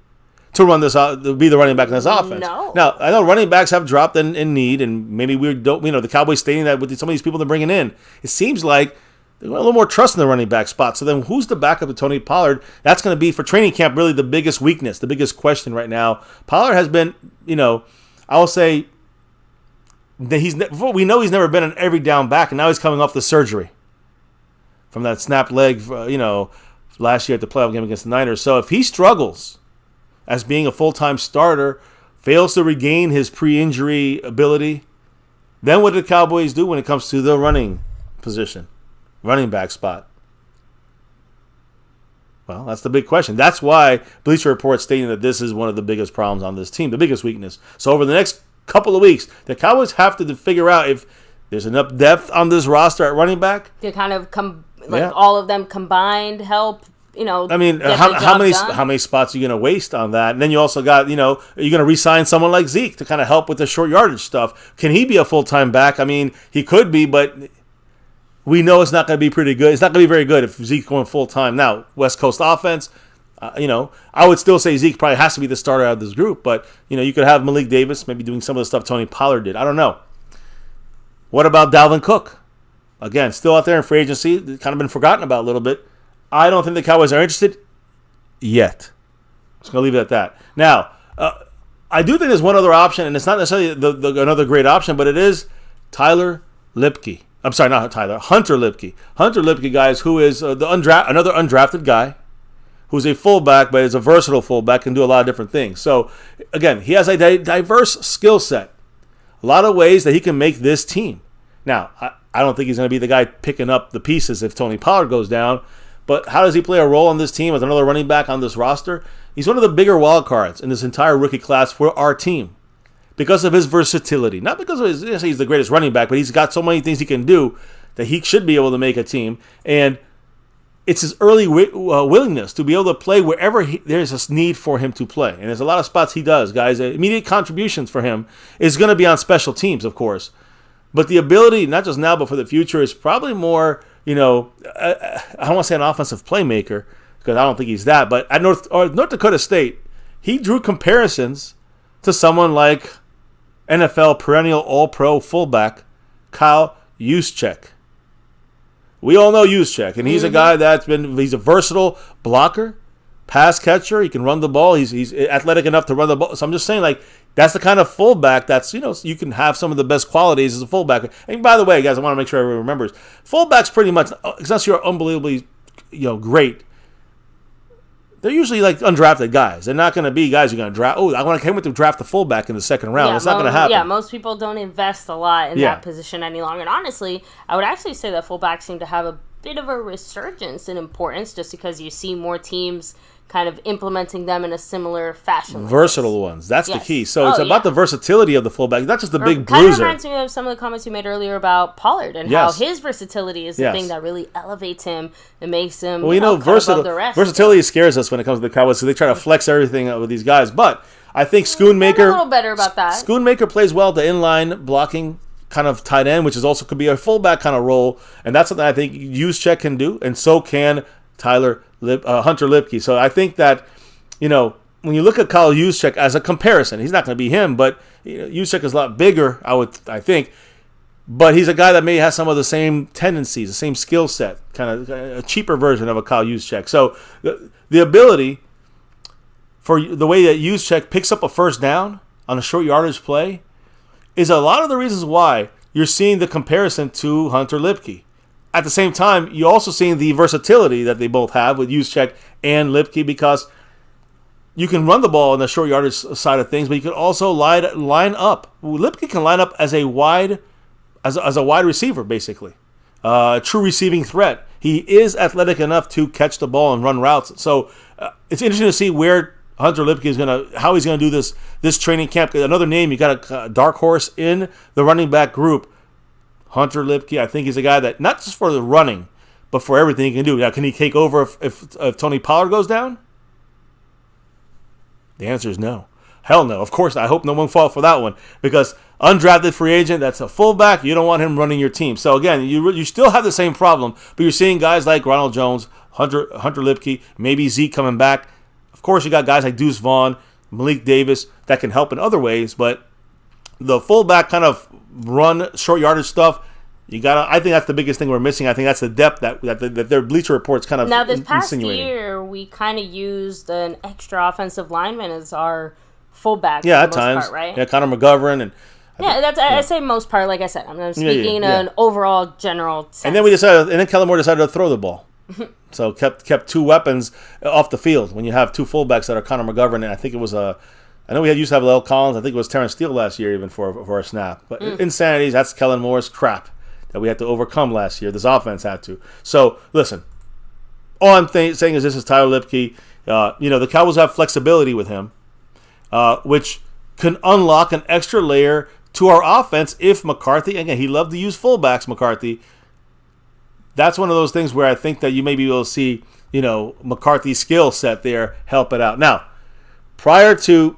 to run this out, to be the running back in this offense? No. Now, I know running backs have dropped in need, and maybe we don't. The Cowboys stating that with some of these people they're bringing in, it seems like they want a little more trust in the running back spot. So then, who's the backup to Tony Pollard? That's going to be for training camp really the biggest weakness, the biggest question right now. Pollard has been, I will say that we know he's never been an every down back, and now he's coming off the surgery from that snapped leg, last year at the playoff game against the Niners. So if he struggles as being a full-time starter, fails to regain his pre-injury ability, then what do the Cowboys do when it comes to the running position, running back spot? Well, that's the big question. That's why Bleacher Report stating that this is one of the biggest problems on this team, the biggest weakness. So over the next couple of weeks, the Cowboys have to figure out if there's enough depth on this roster at running back to kind of all of them combined help. I mean, how many spots are you going to waste on that? And then you also got, are you going to re-sign someone like Zeke to kind of help with the short yardage stuff? Can he be a full-time back? I mean, he could be, but we know it's not going to be pretty good. It's not going to be very good if Zeke's going full-time. Now, West Coast offense, I would still say Zeke probably has to be the starter out of this group, but, you could have Malik Davis maybe doing some of the stuff Tony Pollard did. I don't know. What about Dalvin Cook? Again, still out there in free agency, kind of been forgotten about a little bit. I don't think the Cowboys are interested yet. Just going to leave it at that. Now, I do think there's one other option, and it's not necessarily another great option, but it is Tyler Lipke. I'm sorry, not Tyler, Hunter Lipke. Hunter Lipke, guys, who is another undrafted guy who's a fullback, but is a versatile fullback, can do a lot of different things. So, again, he has a diverse skill set. A lot of ways that he can make this team. Now, I don't think he's going to be the guy picking up the pieces if Tony Pollard goes down, but how does he play a role on this team as another running back on this roster? He's one of the bigger wild cards in this entire rookie class for our team because of his versatility. Not because of he's the greatest running back, but he's got so many things he can do that he should be able to make a team. And it's his early willingness to be able to play wherever there's a need for him to play. And there's a lot of spots he does, guys. Immediate contributions for him is going to be on special teams, of course. But the ability, not just now, but for the future, is probably more, I don't want to say an offensive playmaker, because I don't think he's that. But at North Dakota State, he drew comparisons to someone like NFL perennial All-Pro fullback Kyle Juszczyk. We all know Juszczyk, and he's a guy he's a versatile blocker, pass catcher. He can run the ball. He's athletic enough to run the ball. So I'm just saying, that's the kind of fullback that's, you can have some of the best qualities as a fullback. And by the way, guys, I want to make sure everyone remembers, fullbacks pretty much, unless you're unbelievably, great, they're usually undrafted guys. They're not going to be guys you're going to draft. Oh, I can't wait to draft the fullback in the second round. It's not going to happen. Yeah, most people don't invest a lot in that position any longer. And honestly, I would actually say that fullbacks seem to have a bit of a resurgence in importance just because you see more teams kind of implementing them in a similar fashion. Versatile ones. That's the key. So it's about the versatility of the fullback, not just the big bruiser. Kind of reminds me of some of the comments you made earlier about Pollard and how his versatility is the thing that really elevates him and makes him above the rest. Versatility scares us when it comes to the Cowboys, so they try to flex everything with these guys. But I think Schoonmaker... a little better about that. Schoonmaker plays well at the inline blocking kind of tight end, which is also could be a fullback kind of role, and that's something I think Juszczyk can do, and so can Hunter Lipke. So I think that, when you look at Kyle Juszczyk as a comparison, he's not going to be him, but Juszczyk is a lot bigger, I think. But he's a guy that may have some of the same tendencies, the same skill set, kind of a cheaper version of a Kyle Juszczyk. So the ability for the way that Juszczyk picks up a first down on a short yardage play is a lot of the reasons why you're seeing the comparison to Hunter Lipke. At the same time, you're also seeing the versatility that they both have with Juszczyk and Lipke, because you can run the ball on the short yardage side of things, but you can also line up. Lipke can line up as a wide receiver, basically. True receiving threat. he is athletic enough to catch the ball and run routes. So it's interesting to see where Hunter Lipke is how he's gonna do this training camp. Another name, you got a dark horse in the running back group. Hunter Lipke, I think he's a guy that not just for the running, but for everything he can do. Now, can he take over if Tony Pollard goes down? The answer is no. Hell no. Of course, I hope no one falls for that one, because undrafted free agent, that's a fullback. You don't want him running your team. So again, you still have the same problem, but you're seeing guys like Ronald Jones, Hunter Lipke, maybe Zeke coming back. Of course, you got guys like Deuce Vaughn, Malik Davis that can help in other ways, but the fullback kind of run, short yardage stuff, I think that's the biggest thing we're missing. I think that's the depth that their Bleacher Report's kind of now this past insinuating. year, we kind of used an extra offensive lineman as our fullback. Yeah, for at the most times, part, right? Yeah, Connor McGovern and. I say most part. Like I said, I'm speaking in an overall general sense. And then Kellen Moore decided to throw the ball. So kept two weapons off the field when you have two fullbacks that are Connor McGovern, and I think it was I know we used to have Lel Collins. I think it was Terrence Steele last year even for a snap. But insanities, that's Kellen Moore's crap that we had to overcome last year. This offense had to. So listen, all I'm saying is this is Tyler Lipke. The Cowboys have flexibility with him, which can unlock an extra layer to our offense if McCarthy, again, he loved to use fullbacks, McCarthy. That's one of those things where I think that you may be able to see, McCarthy's skill set there help it out. Now, prior to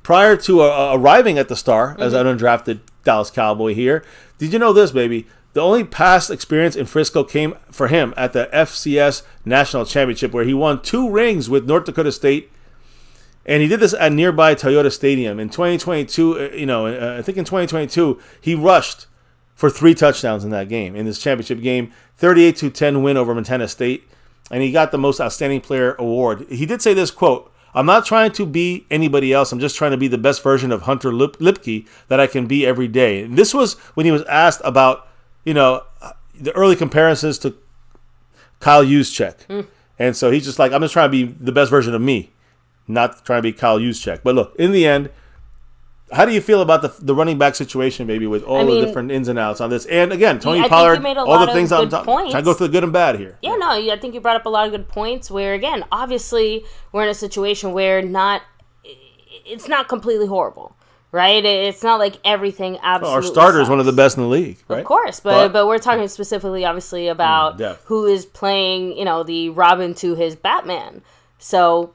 arriving at the Star as an undrafted Dallas Cowboy here, did you know this, baby? The only past experience in Frisco came for him at the FCS National Championship, where he won 2 rings with North Dakota State. And he did this at nearby Toyota Stadium. In 2022, I think in 2022, he rushed for 3 touchdowns in that game, in this championship game, 38-10 win over Montana State. And he got the Most Outstanding Player award. He did say this, quote, "I'm not trying to be anybody else. I'm just trying to be the best version of Hunter Lipke that I can be every day." And this was when he was asked about, the early comparisons to Kyle Juszczyk. And so he's just like, I'm just trying to be the best version of me, not trying to be Kyle Juszczyk. But look, in the end, how do you feel about the running back situation, maybe, with all the different ins and outs on this? And again, Tony Pollard, all the things I'm trying to go through the good and bad here. Yeah, no, I think you brought up a lot of good points where, again, obviously we're in a situation where it's not completely horrible, right? It's not like everything absolutely our starter sucks. is one of the best in the league, right? Of course, but we're talking specifically, obviously, about who is playing, the Robin to his Batman. So,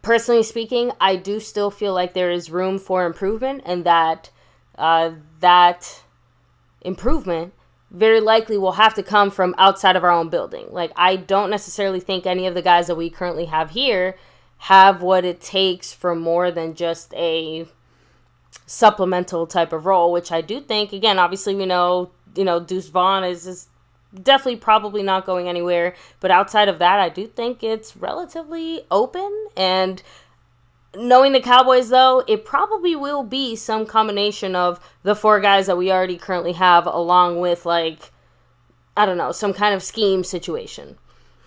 personally speaking, I do still feel like there is room for improvement, and that improvement very likely will have to come from outside of our own building. Like, I don't necessarily think any of the guys that we currently have here have what it takes for more than just a supplemental type of role, which I do think, again, obviously we know, Deuce Vaughn is definitely probably not going anywhere, but outside of that, I do think it's relatively open. And knowing the Cowboys, though, it probably will be some combination of the 4 guys that we already currently have, along with, some kind of scheme situation.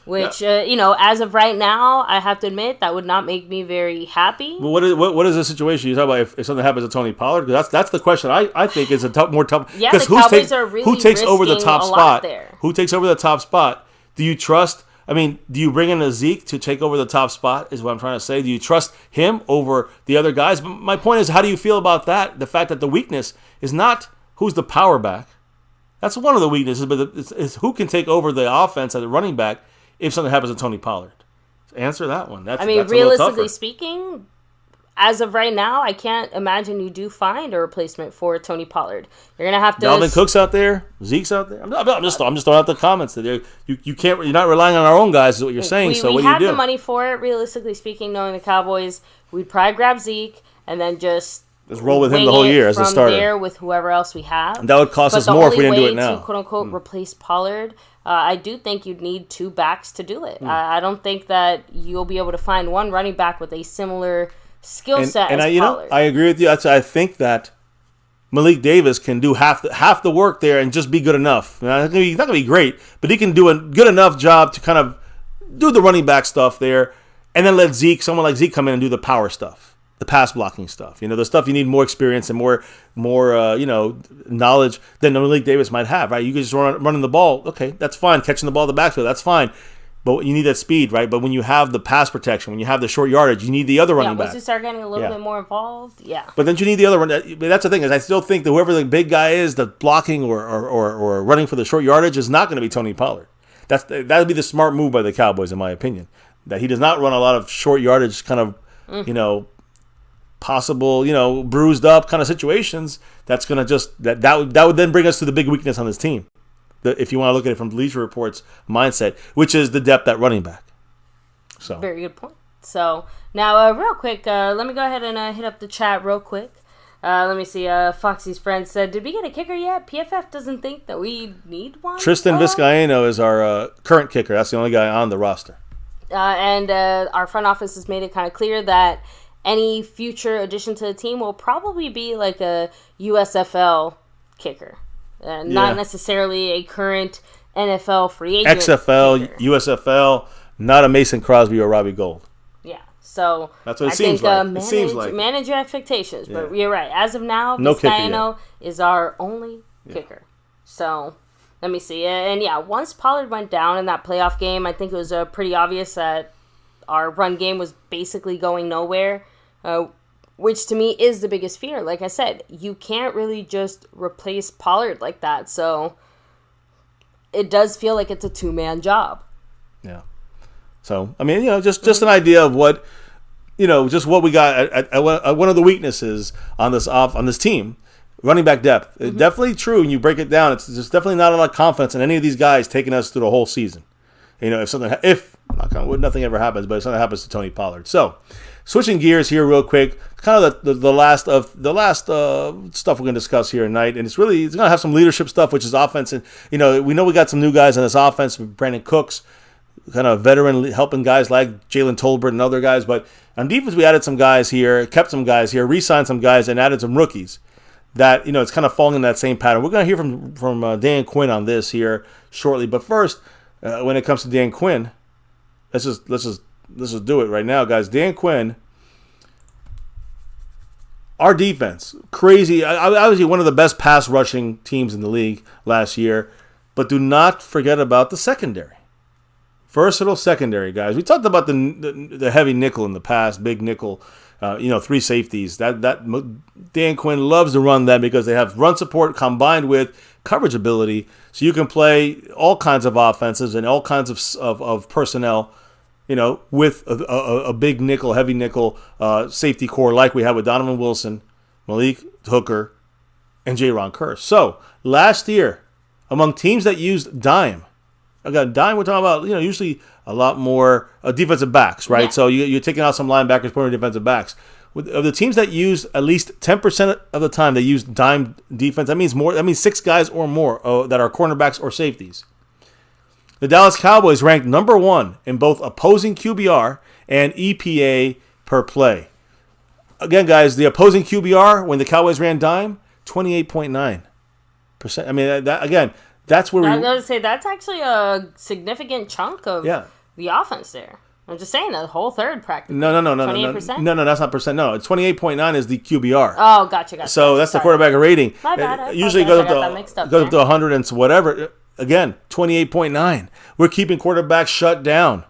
Which, as of right now, I have to admit, that would not make me very happy. Well, what is the situation? You talk about if something happens to Tony Pollard? Because that's the question I think is more tough. Yeah, the Cowboys are really who takes over the top spot? There. Who takes over the top spot? Do you trust? Do you bring in a Zeke to take over the top spot, is what I'm trying to say. Do you trust him over the other guys? But my point is, how do you feel about that? The fact that the weakness is not who's the power back. That's one of the weaknesses, but it's who can take over the offense at the running back if something happens to Tony Pollard. Answer that one. That's realistically speaking, as of right now, I can't imagine you do find a replacement for Tony Pollard. You're gonna have to. Dalvin Cook's out there. Zeke's out there. I'm just throwing out the comments. That you can't. You're not relying on our own guys. Is what you're saying. So what do you do? We have the money for it. Realistically speaking, knowing the Cowboys, we'd probably grab Zeke and then just roll with him the whole year as a starter. There with whoever else we have. And that would cost us more if we didn't do it now. To quote unquote replace Pollard, I do think you'd need 2 backs to do it. I don't think that you'll be able to find one running back with a similar skill set as Pollard. I agree with you. I think that Malik Davis can do half the work there and just be good enough. He's not going to be great, but he can do a good enough job to kind of do the running back stuff there, and then let someone like Zeke come in and do the power stuff. the pass blocking stuff. The stuff you need more experience and more knowledge than Malik Davis might have, right? You can just running the ball. Okay, that's fine. Catching the ball in the backfield, that's fine. But you need that speed, right? But when you have the pass protection, when you have the short yardage, you need the other running back. Once you start getting a little bit more involved, But then you need the other one. That's the thing, is I still think that whoever the big guy is, the blocking or running for the short yardage is not going to be Tony Pollard. That would be the smart move by the Cowboys, in my opinion. That he does not run a lot of short yardage kind of, possible, bruised up kind of situations. That's going to just that would then bring us to the big weakness on this team. If you want to look at it from Bleacher Report's mindset, which is the depth at running back. So very good point. So now, real quick, let me go ahead and hit up the chat real quick. Let me see. Foxy's friend said, "Did we get a kicker yet? PFF doesn't think that we need one." Tristan Vizcaino is our current kicker. That's the only guy on the roster. And our front office has made it kind of clear that any future addition to the team will probably be like a USFL kicker. Not necessarily a current NFL free agent. XFL, kicker. USFL, not a Mason Crosby or Robbie Gold. Yeah, so that's what it seems like. Manage your expectations, but you're right. As of now, no Vizcaino is our only kicker. So let me see. And once Pollard went down in that playoff game, I think it was pretty obvious that our run game was basically going nowhere. Which to me is the biggest fear. Like I said, you can't really just replace Pollard like that. So it does feel like it's a two-man job. Yeah. So, I mean, just an idea of what, just what we got at one of the weaknesses on this team. Running back depth. It's definitely true. When you break it down, it's just definitely not a lot of confidence in any of these guys taking us through the whole season. If nothing ever happens, but if something happens to Tony Pollard. So, switching gears here real quick, kind of the last stuff we're going to discuss here tonight, and it's going to have some leadership stuff, which is offense, and we know we got some new guys on this offense, Brandon Cooks, kind of veteran helping guys like Jalen Tolbert and other guys, but on defense we added some guys here, kept some guys here, re-signed some guys, and added some rookies. That it's kind of falling in that same pattern. We're going to hear from Dan Quinn on this here shortly, but first, when it comes to Dan Quinn, let's just do it right now, guys. Dan Quinn, our defense, crazy. Obviously, one of the best pass rushing teams in the league last year, but do not forget about the secondary. Versatile secondary, guys. We talked about the heavy nickel in the past, big nickel. 3 safeties. That Dan Quinn loves to run that because they have run support combined with coverage ability, so you can play all kinds of offenses and all kinds of personnel, with a big nickel, heavy nickel safety core like we have with Donovan Wilson, Malik Hooker, and J-Ron Kearse. So last year, among teams that used dime, again, dime we're talking about, usually a lot more defensive backs, right? Yeah. So you're taking out some linebackers, putting defensive backs. Of the teams that use at least 10% of the time they use dime defense, that means 6 guys or more that are cornerbacks or safeties. The Dallas Cowboys ranked number 1 in both opposing QBR and EPA per play. Again, guys, the opposing QBR when the Cowboys ran dime, 28.9%. I mean, that's where I was going to say that's actually a significant chunk of the offense there. I'm just saying the whole third practice. No, 28%? No, that's not percent. No, 28.9 is the QBR. Oh, gotcha. So that's the quarterback rating. My bad. Usually goes up to 100 and whatever. Again, 28.9. We're keeping quarterbacks shut down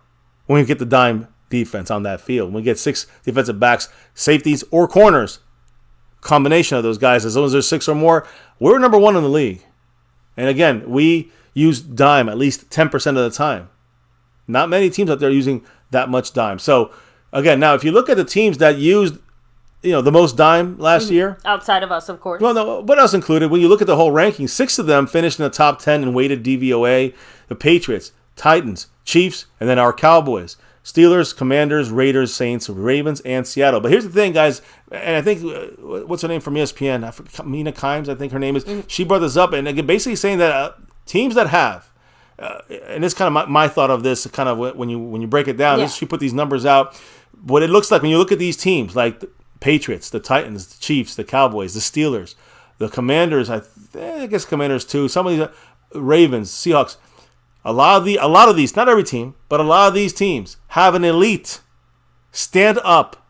when we get the dime defense on that field. When we get 6 defensive backs, safeties, or corners, combination of those guys, as long as there's 6 or more, we're number 1 in the league. And again, we use dime at least 10% of the time. Not many teams out there using that much dime. So, again, now if you look at the teams that used, the most dime last year. Outside of us, of course. Well, no, what else included? When you look at the whole ranking, 6 of them finished in the top 10 in weighted DVOA. The Patriots, Titans, Chiefs, and then our Cowboys. Steelers, Commanders, Raiders, Saints, Ravens, and Seattle. But here's the thing, guys, and I think, what's her name from ESPN? Mina Kimes, I think her name is. Mm-hmm. She brought this up, and again, basically saying that teams that have, and it's kind of my thought of this, kind of when you break it down, she put these numbers out. What it looks like when you look at these teams, like the Patriots, the Titans, the Chiefs, the Cowboys, the Steelers, the Commanders, I guess Commanders too, some of these Ravens, Seahawks. A lot of these, not every team, but a lot of these teams have an elite stand-up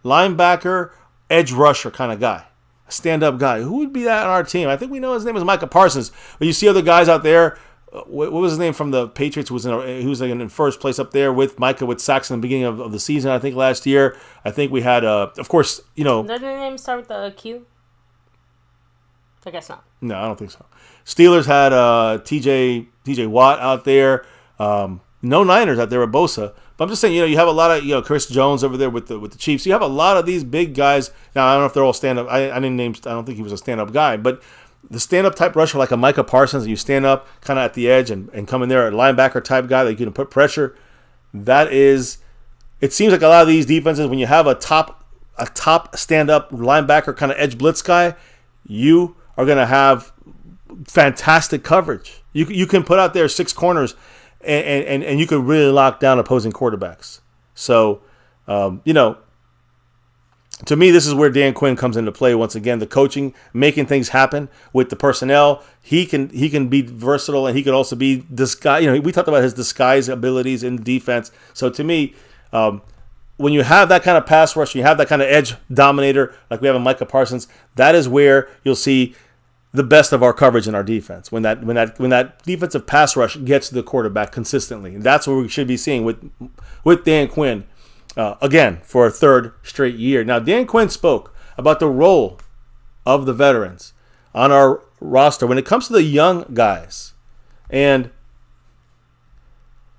linebacker, edge rusher kind of guy. A stand-up guy. Who would be that on our team? I think we know his name is Micah Parsons. But you see other guys out there. What was his name from the Patriots? He was in first place up there with Micah with sacks in the beginning of the season, I think, last year. I think we had, of course, Doesn't the name start with the Q? I guess not. No, I don't think so. Steelers had TJ Watt out there. No Niners out there with Bosa. But I'm just saying, you have a lot of, Chris Jones over there with the Chiefs. You have a lot of these big guys. Now, I don't know if they're all stand-up. I don't think he was a stand-up guy. But the stand-up type rusher like a Micah Parsons, you stand up kind of at the edge and come in there, a linebacker type guy that you can put pressure. It seems like a lot of these defenses, when you have a top stand-up linebacker kind of edge blitz guy, you are going to have fantastic coverage. You can put out there 6 corners and you can really lock down opposing quarterbacks. So, to me, this is where Dan Quinn comes into play once again. The coaching, making things happen with the personnel. He can be versatile, and he can also be disguise. We talked about his disguise abilities in defense. So to me, when you have that kind of pass rush, you have that kind of edge dominator like we have in Micah Parsons. That is where you'll see the best of our coverage in our defense. When that defensive pass rush gets to the quarterback consistently, and that's what we should be seeing with Dan Quinn. Again, for a third straight year. Now, Dan Quinn spoke about the role of the veterans on our roster when it comes to the young guys. And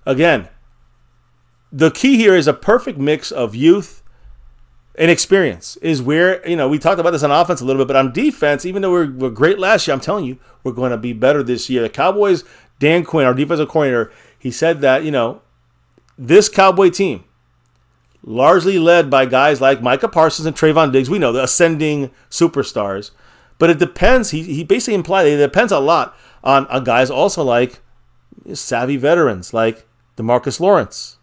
again, the key here is a perfect mix of youth and experience is where, we talked about this on offense a little bit, but on defense, even though we're great last year, I'm telling you, we're going to be better this year. The Cowboys, Dan Quinn, our defensive coordinator, he said that, this Cowboy team, largely led by guys like Micah Parsons and Trayvon Diggs. We know the ascending superstars. But it depends. He basically implied it depends a lot on guys also like savvy veterans like DeMarcus Lawrence,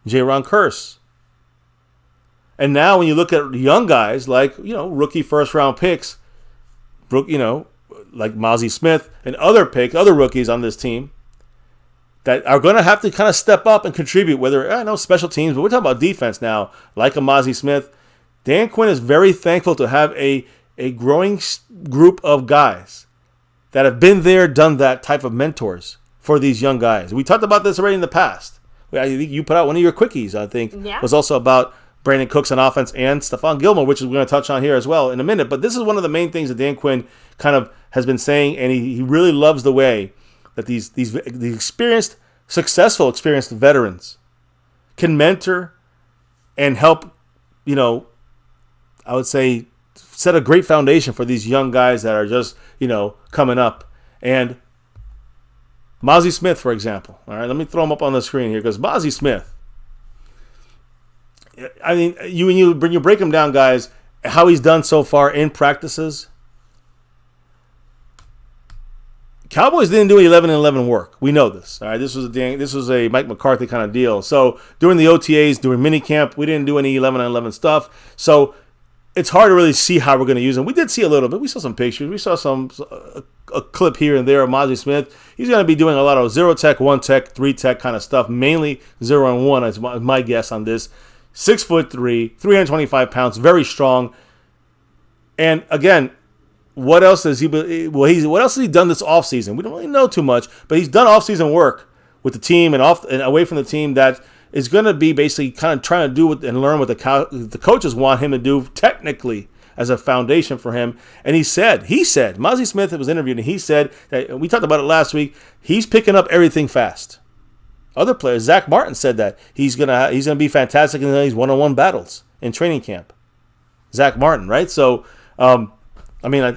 Jaron Kearse. And now when you look at young guys like, rookie first-round picks, like Mozzie Smith and other rookies on this team, that are going to have to kind of step up and contribute, whether, I know special teams, but we're talking about defense now, like a Mozzie Smith. Dan Quinn is very thankful to have a growing group of guys that have been there, done that type of mentors for these young guys. We talked about this already in the past. I think you put out one of your quickies, I think, was also about Brandon Cooks on offense and Stephon Gilmore, which we're going to touch on here as well in a minute. But this is one of the main things that Dan Quinn kind of has been saying, and he really loves the way that these experienced, successful, experienced veterans can mentor and help, I would say, set a great foundation for these young guys that are just, coming up. And Mozzie Smith, for example. All right, let me throw him up on the screen here because Mozzie Smith, I mean, when you break him down, guys, how he's done so far in practices, Cowboys didn't do 11-11 work. We know this. All right, this was a Mike McCarthy kind of deal. So during the OTAs, during minicamp, we didn't do any 11-11 stuff. So it's hard to really see how we're going to use him. We did see a little bit. We saw some pictures. We saw a clip here and there of Mozzie Smith. He's going to be doing a lot of 0-tech, 1-tech, 3-tech kind of stuff. Mainly 0 and 1 is my guess on this. 6'3", 325 pounds, very strong. And again, what else has he done this offseason? We don't really know too much, but he's done offseason work with the team and away from the team that is going to be basically kind of trying to do and learn what the coaches want him to do technically as a foundation for him. And he said, Mozzie Smith was interviewed, and he said that, we talked about it last week, he's picking up everything fast. Other players, Zach Martin said that he's gonna be fantastic in these one-on-one battles in training camp. Zach Martin, right? So, I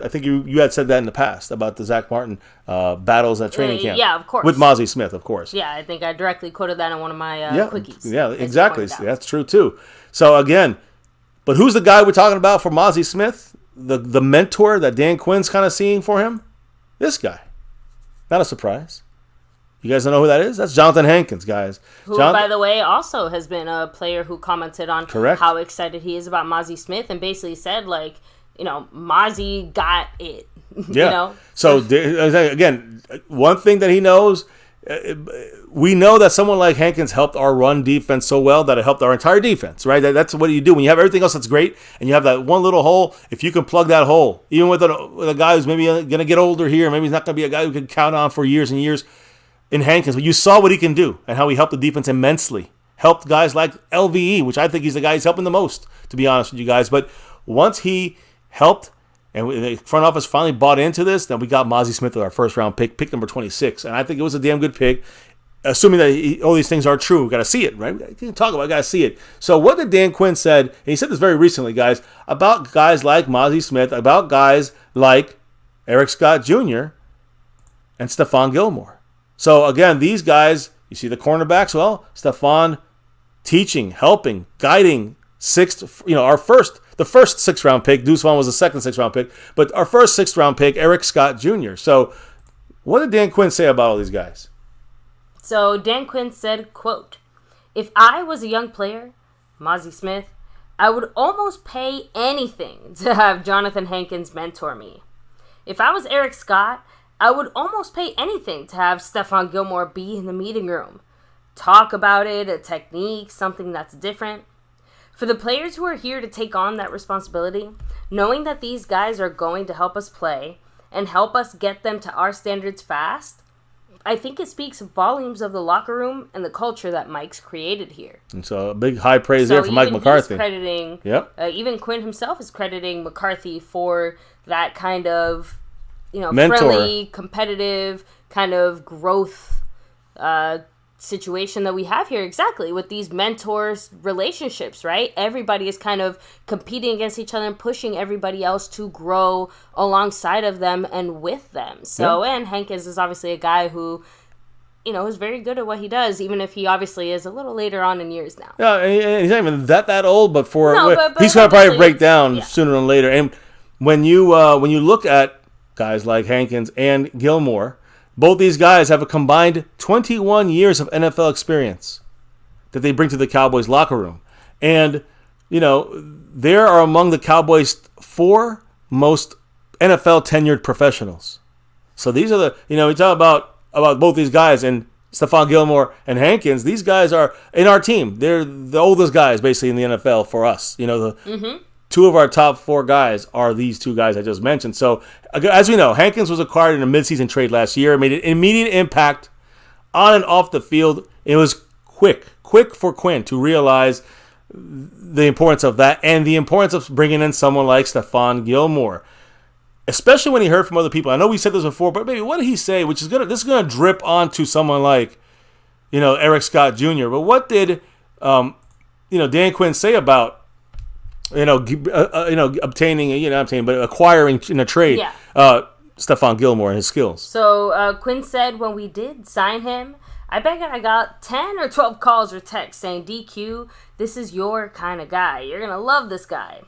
think you had said that in the past about the Zach Martin battles at training camp. Yeah, of course. With Mozzie Smith, of course. Yeah, I think I directly quoted that in one of my quickies. Yeah, exactly. That's true, too. So, again, but who's the guy we're talking about for Mozzie Smith? The mentor that Dan Quinn's kind of seeing for him? This guy. Not a surprise. You guys don't know who that is? That's Jonathan Hankins, guys. Who, by the way, also has been a player who commented on how excited he is about Mozzie Smith and basically said, Mozzie got it. Yeah. So, again, one thing that he knows, we know that someone like Hankins helped our run defense so well that it helped our entire defense, right? That's what you do. When you have everything else that's great and you have that one little hole, if you can plug that hole, even with a guy who's maybe going to get older here, maybe he's not going to be a guy who can count on for years and years in Hankins, but you saw what he can do and how he helped the defense immensely. Helped guys like LVE, which I think he's the guy he's helping the most, to be honest with you guys. But once he helped and the front office finally bought into this, then we got Mozzie Smith with our first-round pick number 26. And I think it was a damn good pick. Assuming that all these things are true, we've got to see it, right? We can talk about it, got to see it. So what did Dan Quinn said, and he said this very recently, guys, about guys like Mozzie Smith, about guys like Eric Scott Jr. and Stephon Gilmore. So again, these guys, you see the cornerbacks, well, Stephon teaching, helping, guiding, the first sixth-round pick, Deuce Vaughn was the second sixth-round pick, but our first sixth-round pick, Eric Scott Jr. So what did Dan Quinn say about all these guys? So Dan Quinn said, quote, "If I was a young player, Mozzie Smith, I would almost pay anything to have Jonathan Hankins mentor me. If I was Eric Scott, I would almost pay anything to have Stephon Gilmore be in the meeting room. Talk about it, a technique, something that's different. For the players who are here to take on that responsibility, knowing that these guys are going to help us play and help us get them to our standards fast, I think it speaks volumes of the locker room and the culture that Mike's created here." And so a big high praise there for Mike McCarthy. Even Quinn himself is crediting McCarthy for that kind of, mentor, friendly, competitive kind of growth situation that we have here. Exactly, with these mentors relationships, right? Everybody is kind of competing against each other and pushing everybody else to grow alongside of them and with them. So, and Hankins is obviously a guy who, is very good at what he does, even if he obviously is a little later on in years now. Yeah, and he's not even that old, but he's going to probably break down sooner than later. And when you look at guys like Hankins and Gilmore, both these guys have a combined 21 years of NFL experience that they bring to the Cowboys locker room. And, they are among the Cowboys' 4 most NFL tenured professionals. So these are we talk about both these guys, and Stephon Gilmore and Hankins, these guys are in our team. They're the oldest guys basically in the NFL for us. Two of our top 4 guys are these 2 guys I just mentioned. So, as we know, Hankins was acquired in a midseason trade last year. It made an immediate impact on and off the field. It was quick for Quinn to realize the importance of that and the importance of bringing in someone like Stephon Gilmore, especially when he heard from other people. I know we said this before, but maybe what did he say? This is gonna drip onto someone like, Eric Scott Jr. But what did, Dan Quinn say about, acquiring in a trade, Stephon Gilmore and his skills? So Quinn said, when we did sign him, I bet I got 10 or 12 calls or texts saying, "DQ, this is your kind of guy. You're going to love this guy."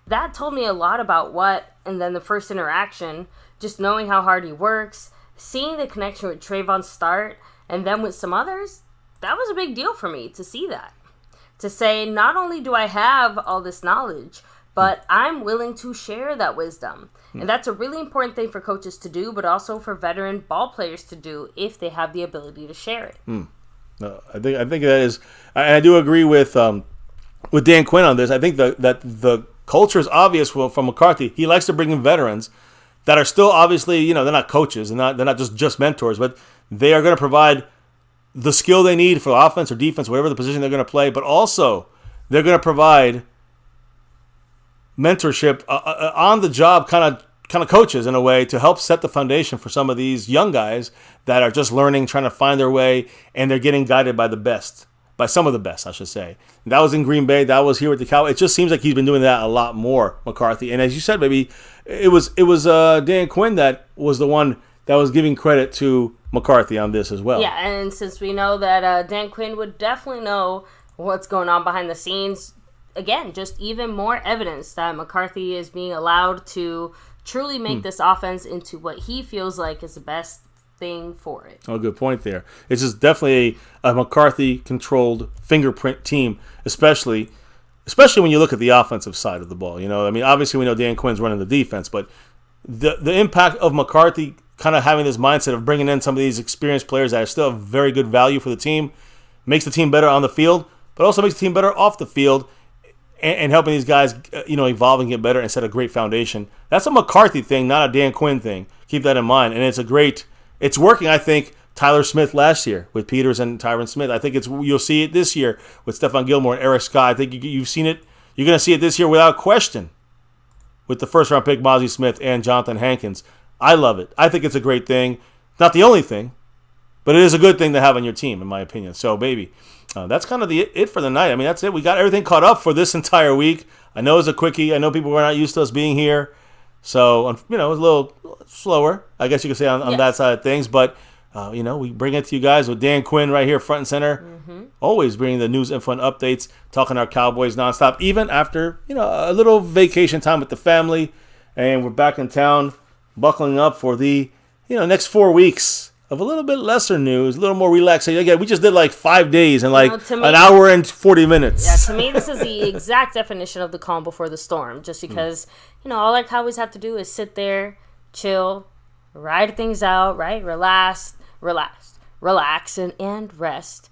That told me a lot about and then the first interaction, just knowing how hard he works, seeing the connection with Trayvon start, and then with some others, that was a big deal for me to see that. To say, not only do I have all this knowledge, but I'm willing to share that wisdom. And that's a really important thing for coaches to do, but also for veteran ball players to do if they have the ability to share it. No, I think that is, I do agree with Dan Quinn on this. I think that the culture is obvious from McCarthy. He likes to bring in veterans that are still obviously, they're not coaches and they're not just mentors, but they are going to provide the skill they need for offense or defense, whatever the position they're going to play, but also they're going to provide mentorship, on the job kind of coaches in a way to help set the foundation for some of these young guys that are just learning, trying to find their way, and they're getting guided by some of the best, I should say. And that was in Green Bay. That was here with the Cowboys. It just seems like he's been doing that a lot more, McCarthy. And as you said, maybe it was Dan Quinn that was the one that was giving credit to McCarthy on this as well. Yeah, and since we know that Dan Quinn would definitely know what's going on behind the scenes, again, just even more evidence that McCarthy is being allowed to truly make this offense into what he feels like is the best thing for it. Oh, good point there. It's just definitely a McCarthy-controlled fingerprint team, especially when you look at the offensive side of the ball. Obviously we know Dan Quinn's running the defense, but the impact of McCarthy kind of having this mindset of bringing in some of these experienced players that are still very good value for the team, makes the team better on the field, but also makes the team better off the field, and helping these guys, evolve and get better and set a great foundation. That's a McCarthy thing, not a Dan Quinn thing. Keep that in mind. And it's working, I think, Tyler Smith last year with Peters and Tyron Smith. I think you'll see it this year with Stephon Gilmore and Eric Scott. I think you've seen it. You're going to see it this year without question with the first-round pick, Mozzie Smith and Jonathan Hankins. I love it. I think it's a great thing. Not the only thing, but it is a good thing to have on your team, in my opinion. So, baby, that's kind of it for the night. I mean, that's it. We got everything caught up for this entire week. I know it's a quickie. I know people were not used to us being here. So, it was a little slower, I guess you could say, on that side of things. But, we bring it to you guys with Dan Quinn right here front and center. Mm-hmm. Always bringing the news, info, and updates, talking our Cowboys nonstop, even after, a little vacation time with the family. And we're back in town, buckling up for the, next 4 weeks of a little bit lesser news, a little more relaxation. Again, we just did like 5 days and an hour and 40 minutes. Yeah, to me, this is the exact definition of the calm before the storm. Just because, all our Cowboys have to do is sit there, chill, ride things out, right? Relax, and rest.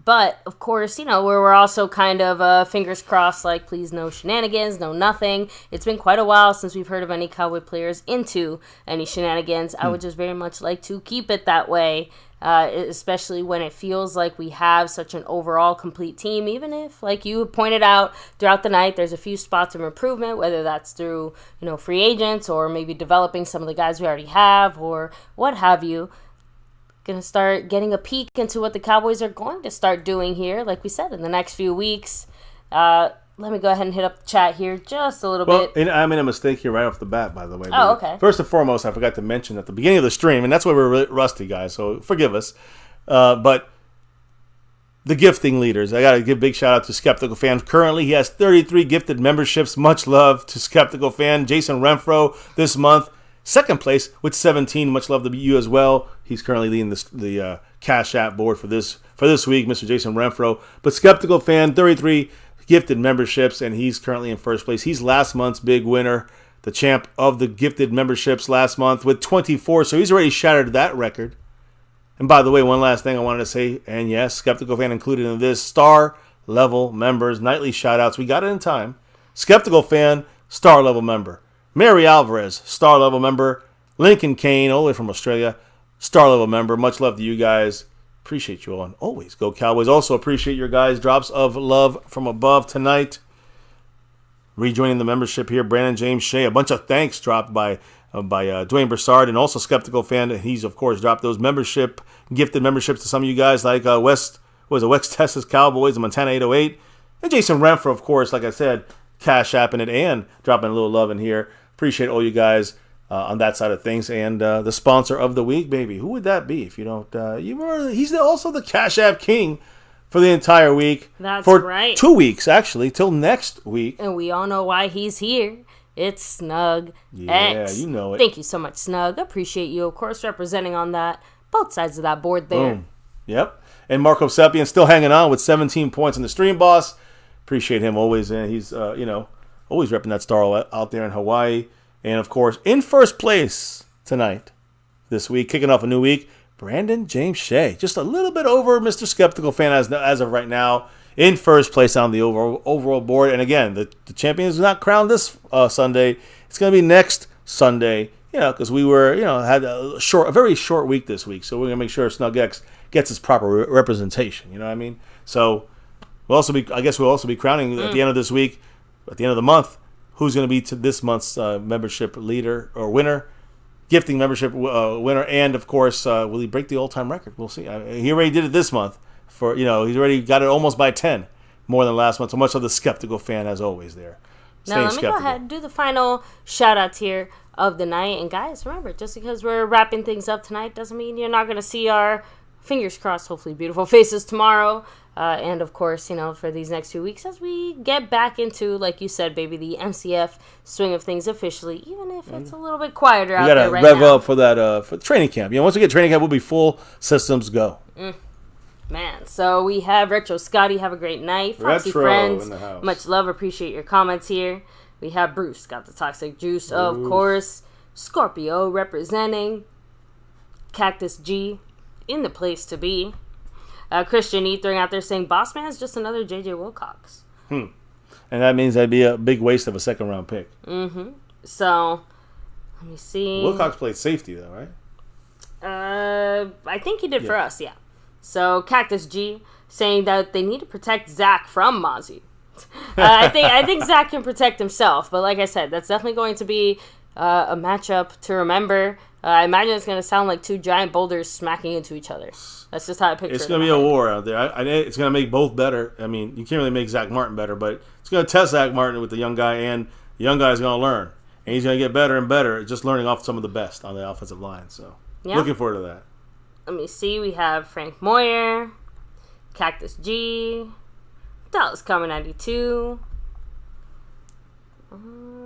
But, of course, we're also kind of fingers crossed, like, please no shenanigans, no nothing. It's been quite a while since we've heard of any Cowboy players into any shenanigans. I would just very much like to keep it that way, especially when it feels like we have such an overall complete team, even if, like you pointed out throughout the night, there's a few spots of improvement, whether that's through, free agents or maybe developing some of the guys we already have or what have you. Going to start getting a peek into what the Cowboys are going to start doing here, like we said, in the next few weeks. Let me go ahead and hit up the chat here just a little bit. And I made a mistake here right off the bat, by the way. Oh, okay. First and foremost, I forgot to mention at the beginning of the stream, and that's why we're really rusty, guys, so forgive us. But the gifting leaders, I got to give a big shout-out to Skeptical Fan. Currently, he has 33 gifted memberships. Much love to Skeptical Fan. Jason Renfro this month. Second place with 17. Much love to you as well. He's currently leading the Cash App board for this week, Mr. Jason Renfro. But Skeptical Fan, 33 gifted memberships, and he's currently in first place. He's last month's big winner, the champ of the gifted memberships last month with 24. So he's already shattered that record. And by the way, one last thing I wanted to say, and yes, Skeptical Fan included in this, star level members, nightly shout outs. We got it in time. Skeptical Fan, star level member. Mary Alvarez, star level member. Lincoln Kane, all the way from Australia, star level member. Much love to you guys. Appreciate you all. And always go Cowboys. Also appreciate your guys' drops of love from above tonight. Rejoining the membership here, Brandon James Shea. A bunch of thanks dropped by Dwayne Broussard and also Skeptical Fan. He's, of course, dropped those gifted memberships to some of you guys like West Texas Cowboys and Montana 808. And Jason Renfro, of course, like I said, Cash Apping it and dropping a little love in here. Appreciate all you guys on that side of things. And the sponsor of the week, baby. Who would that be if you don't? He's also the Cash App King for the entire week. That's for right. 2 weeks, actually, till next week. And we all know why he's here. It's Snug Yeah, X. you know it. Thank you so much, Snug. Appreciate you, of course, representing on both sides of that board there. Boom. Yep. And Marco Seppian still hanging on with 17 points in the Stream Boss. Appreciate him always. And he's, always repping that star out there in Hawaii. And, of course, in first place tonight, this week, kicking off a new week, Brandon James Shea. Just a little bit over Mr. Skeptical Fan as of right now. In first place on the overall board. And, again, the champion is not crowned this Sunday. It's going to be next Sunday, because we had a very short week this week. So we're going to make sure Snug X gets its proper representation. You know what I mean? So we'll also be crowning at the end of this week, at the end of the month, who's going to be to this month's membership leader or winner, gifting membership winner, and of course, will he break the all-time record? We'll see. He already did it this month. He's already got it almost by 10 more than last month. So much of the Skeptical Fan as always there. Now let me go ahead and do the final shout-outs here of the night. And guys, remember, just because we're wrapping things up tonight doesn't mean you're not going to see our fingers crossed, hopefully beautiful faces tomorrow. And, of course, for these next 2 weeks as we get back into, like you said, baby, the MCF swing of things officially, even if it's a little bit quieter out there right now. We got to rev up for that for training camp. Once we get training camp, we'll be full systems go. Man, so we have Retro Scotty. Have a great night. Foxy Friends, in the house. Much love. Appreciate your comments here. We have Bruce, got the Toxic Juice, of course. Scorpio representing. Cactus G in the place to be. Christian E throwing out there saying Boss Man is just another JJ Wilcox. And that means that'd be a big waste of a second round pick. So, let me see. Wilcox played safety though, right? I think he did for us, yeah. So, Cactus G saying that they need to protect Zach from Mozzie. I think Zach can protect himself, but like I said, that's definitely going to be a matchup to remember. I imagine it's going to sound like two giant boulders smacking into each other. That's just how I picture it. It's going to be a war out there. It's going to make both better. I mean, you can't really make Zach Martin better, but it's going to test Zach Martin with the young guy, and the young guy is going to learn. And he's going to get better and better, just learning off some of the best on the offensive line. So, looking forward to that. Let me see. We have Frank Moyer, Cactus G, Dallas Common 92.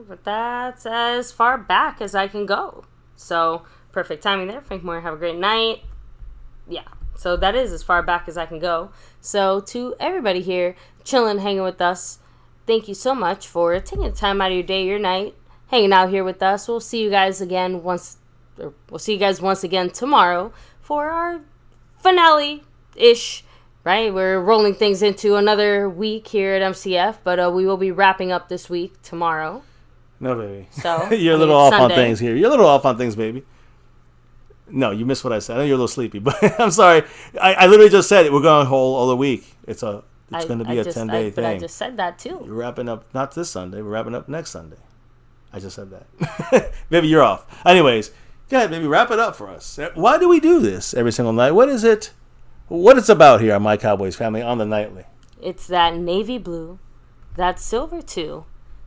But that's as far back as I can go. So, perfect timing there. Frank Moore, have a great night. Yeah, so that is as far back as I can go. So, to everybody here, chilling, hanging with us, thank you so much for taking the time out of your day, your night, hanging out here with us. We'll see you guys once again tomorrow for our finale-ish, right? We're rolling things into another week here at MCF, but we will be wrapping up this week tomorrow. No, baby. So you're a little off on things here. You're a little off on things, baby. No, you missed what I said. I know you're a little sleepy, but I'm sorry. I literally just said it. We're going whole all the week. It's going to be a 10-day thing. But I just said that too. You're wrapping up not this Sunday. We're wrapping up next Sunday. I just said that. Maybe you're off. Anyways, go ahead, baby. Wrap it up for us. Why do we do this every single night? What is it? What it's about here on My Cowboys Family on the nightly? It's that navy blue, that silver too,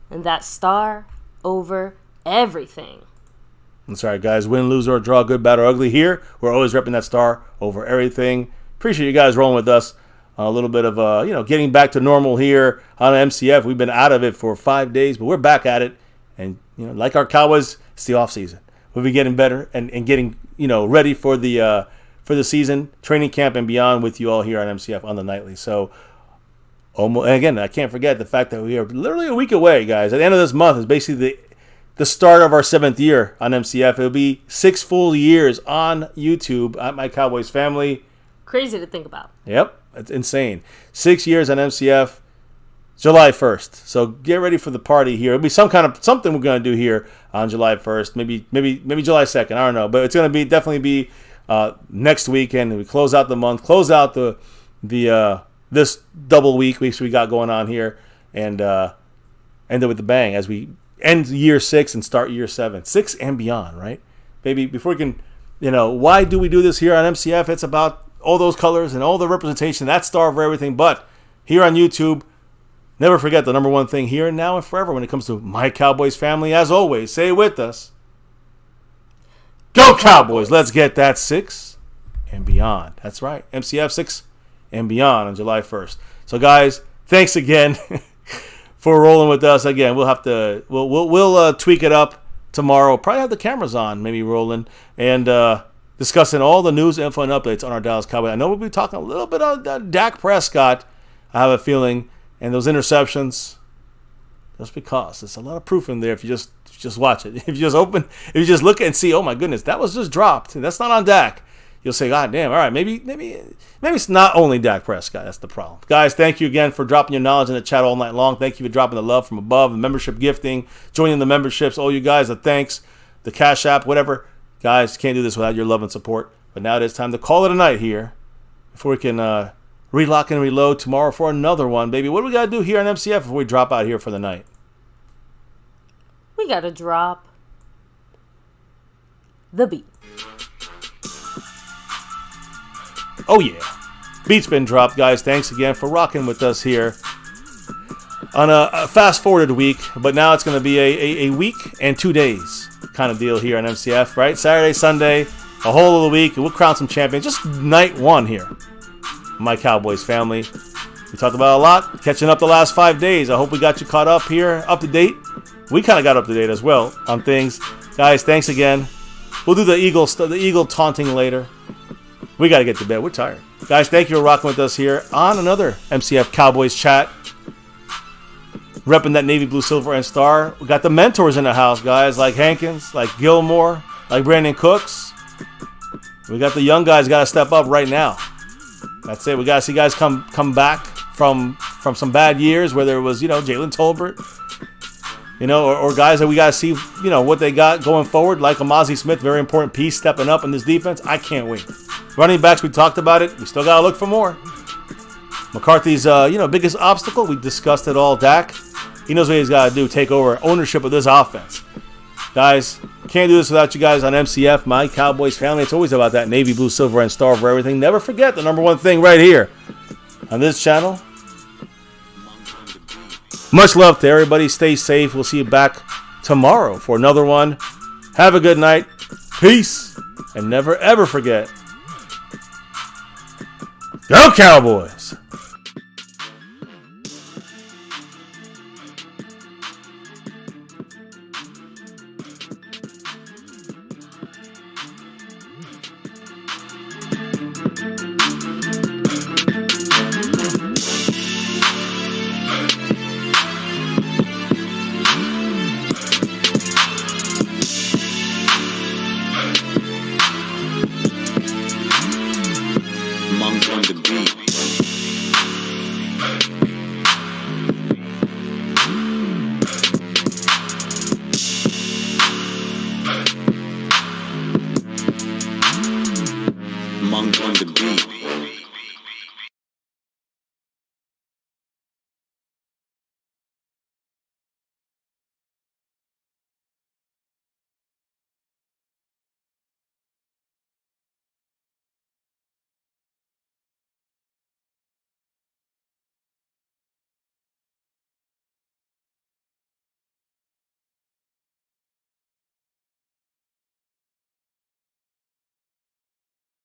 and that star over everything. I'm sorry, guys. Win, lose, or draw, good, bad, or ugly. Here, we're always repping that star over everything. Appreciate you guys rolling with us. A little bit of getting back to normal here on MCF. We've been out of it for 5 days, but we're back at it. And like our Cowboys, it's the off season. We'll be getting better and getting ready for the season, training camp, and beyond with you all here on MCF on the nightly. So, and again, I can't forget the fact that we are literally a week away, guys. At the end of this month is basically the start of our 7th year on MCF. It'll be 6 full years on YouTube at My Cowboys Family. Crazy to think about. Yep, it's insane. 6 years on MCF, July 1st. So get ready for the party here. It'll be something we're going to do here on July 1st, maybe July 2nd. I don't know, but it's going to definitely be next weekend. And we close out the month, close out the this double weeks we got going on here, and end it with the bang as we end year 6 and start year 7, 6 and beyond, right, baby? Before we can, why do we do this here on MCF? It's about all those colors and all the representation, that star for everything. But here on YouTube, never forget the number one thing here and now and forever when it comes to My Cowboys Family. As always, say it with us. Go Cowboys! Let's get that 6 and beyond. That's right, MCF 6 and beyond on July 1st. So, guys, thanks again for rolling with us. Again, we'll tweak it up tomorrow. Probably have the cameras on, maybe rolling, and discussing all the news, info, and updates on our Dallas Cowboys. I know we'll be talking a little bit on Dak Prescott, I have a feeling, and those interceptions, just because there's a lot of proof in there if you just watch it. If you just look and see, oh my goodness, that was just dropped. That's not on Dak. You'll say, God damn, all right, maybe it's not only Dak Prescott. That's the problem. Guys, thank you again for dropping your knowledge in the chat all night long. Thank you for dropping the love from above, the membership gifting, joining the memberships. All you guys, the thanks, the Cash App, whatever. Guys, can't do this without your love and support. But now it is time to call it a night here before we can relock and reload tomorrow for another one, baby. What do we got to do here on MCF before we drop out here for the night? We got to drop the beat. Oh, yeah. Beat's been dropped, guys. Thanks again for rocking with us here on a fast-forwarded week. But now it's going to be a week and 2 days kind of deal here on MCF, right? Saturday, Sunday, a whole of the week. And we'll crown some champions. Just night 1 here. My Cowboys Family. We talked about a lot. Catching up the last 5 days. I hope we got you caught up here, up to date. We kind of got up to date as well on things. Guys, thanks again. We'll do the eagle taunting later. We got to get to bed. We're tired. Guys, thank you for rocking with us here on another MCF Cowboys chat. Repping that navy blue, silver, and star. We got the mentors in the house, guys, like Hankins, like Gilmore, like Brandon Cooks. We got the young guys got to step up right now. That's it. We got to see guys come back from some bad years where there was, Jalen Tolbert, or guys that we got to see, what they got going forward, like Amazi Smith, very important piece stepping up in this defense. I can't wait. Running backs, we talked about it. We still got to look for more. McCarthy's, biggest obstacle, we discussed it all. Dak, he knows what he's got to do, take over ownership of this offense. Guys, can't do this without you guys on MCF, My Cowboys Family. It's always about that navy, blue, silver, and star for everything. Never forget the number one thing right here on this channel. Much love to everybody. Stay safe. We'll see you back tomorrow for another one. Have a good night. Peace. And never, ever forget, Go Cowboys! Monk on the beat.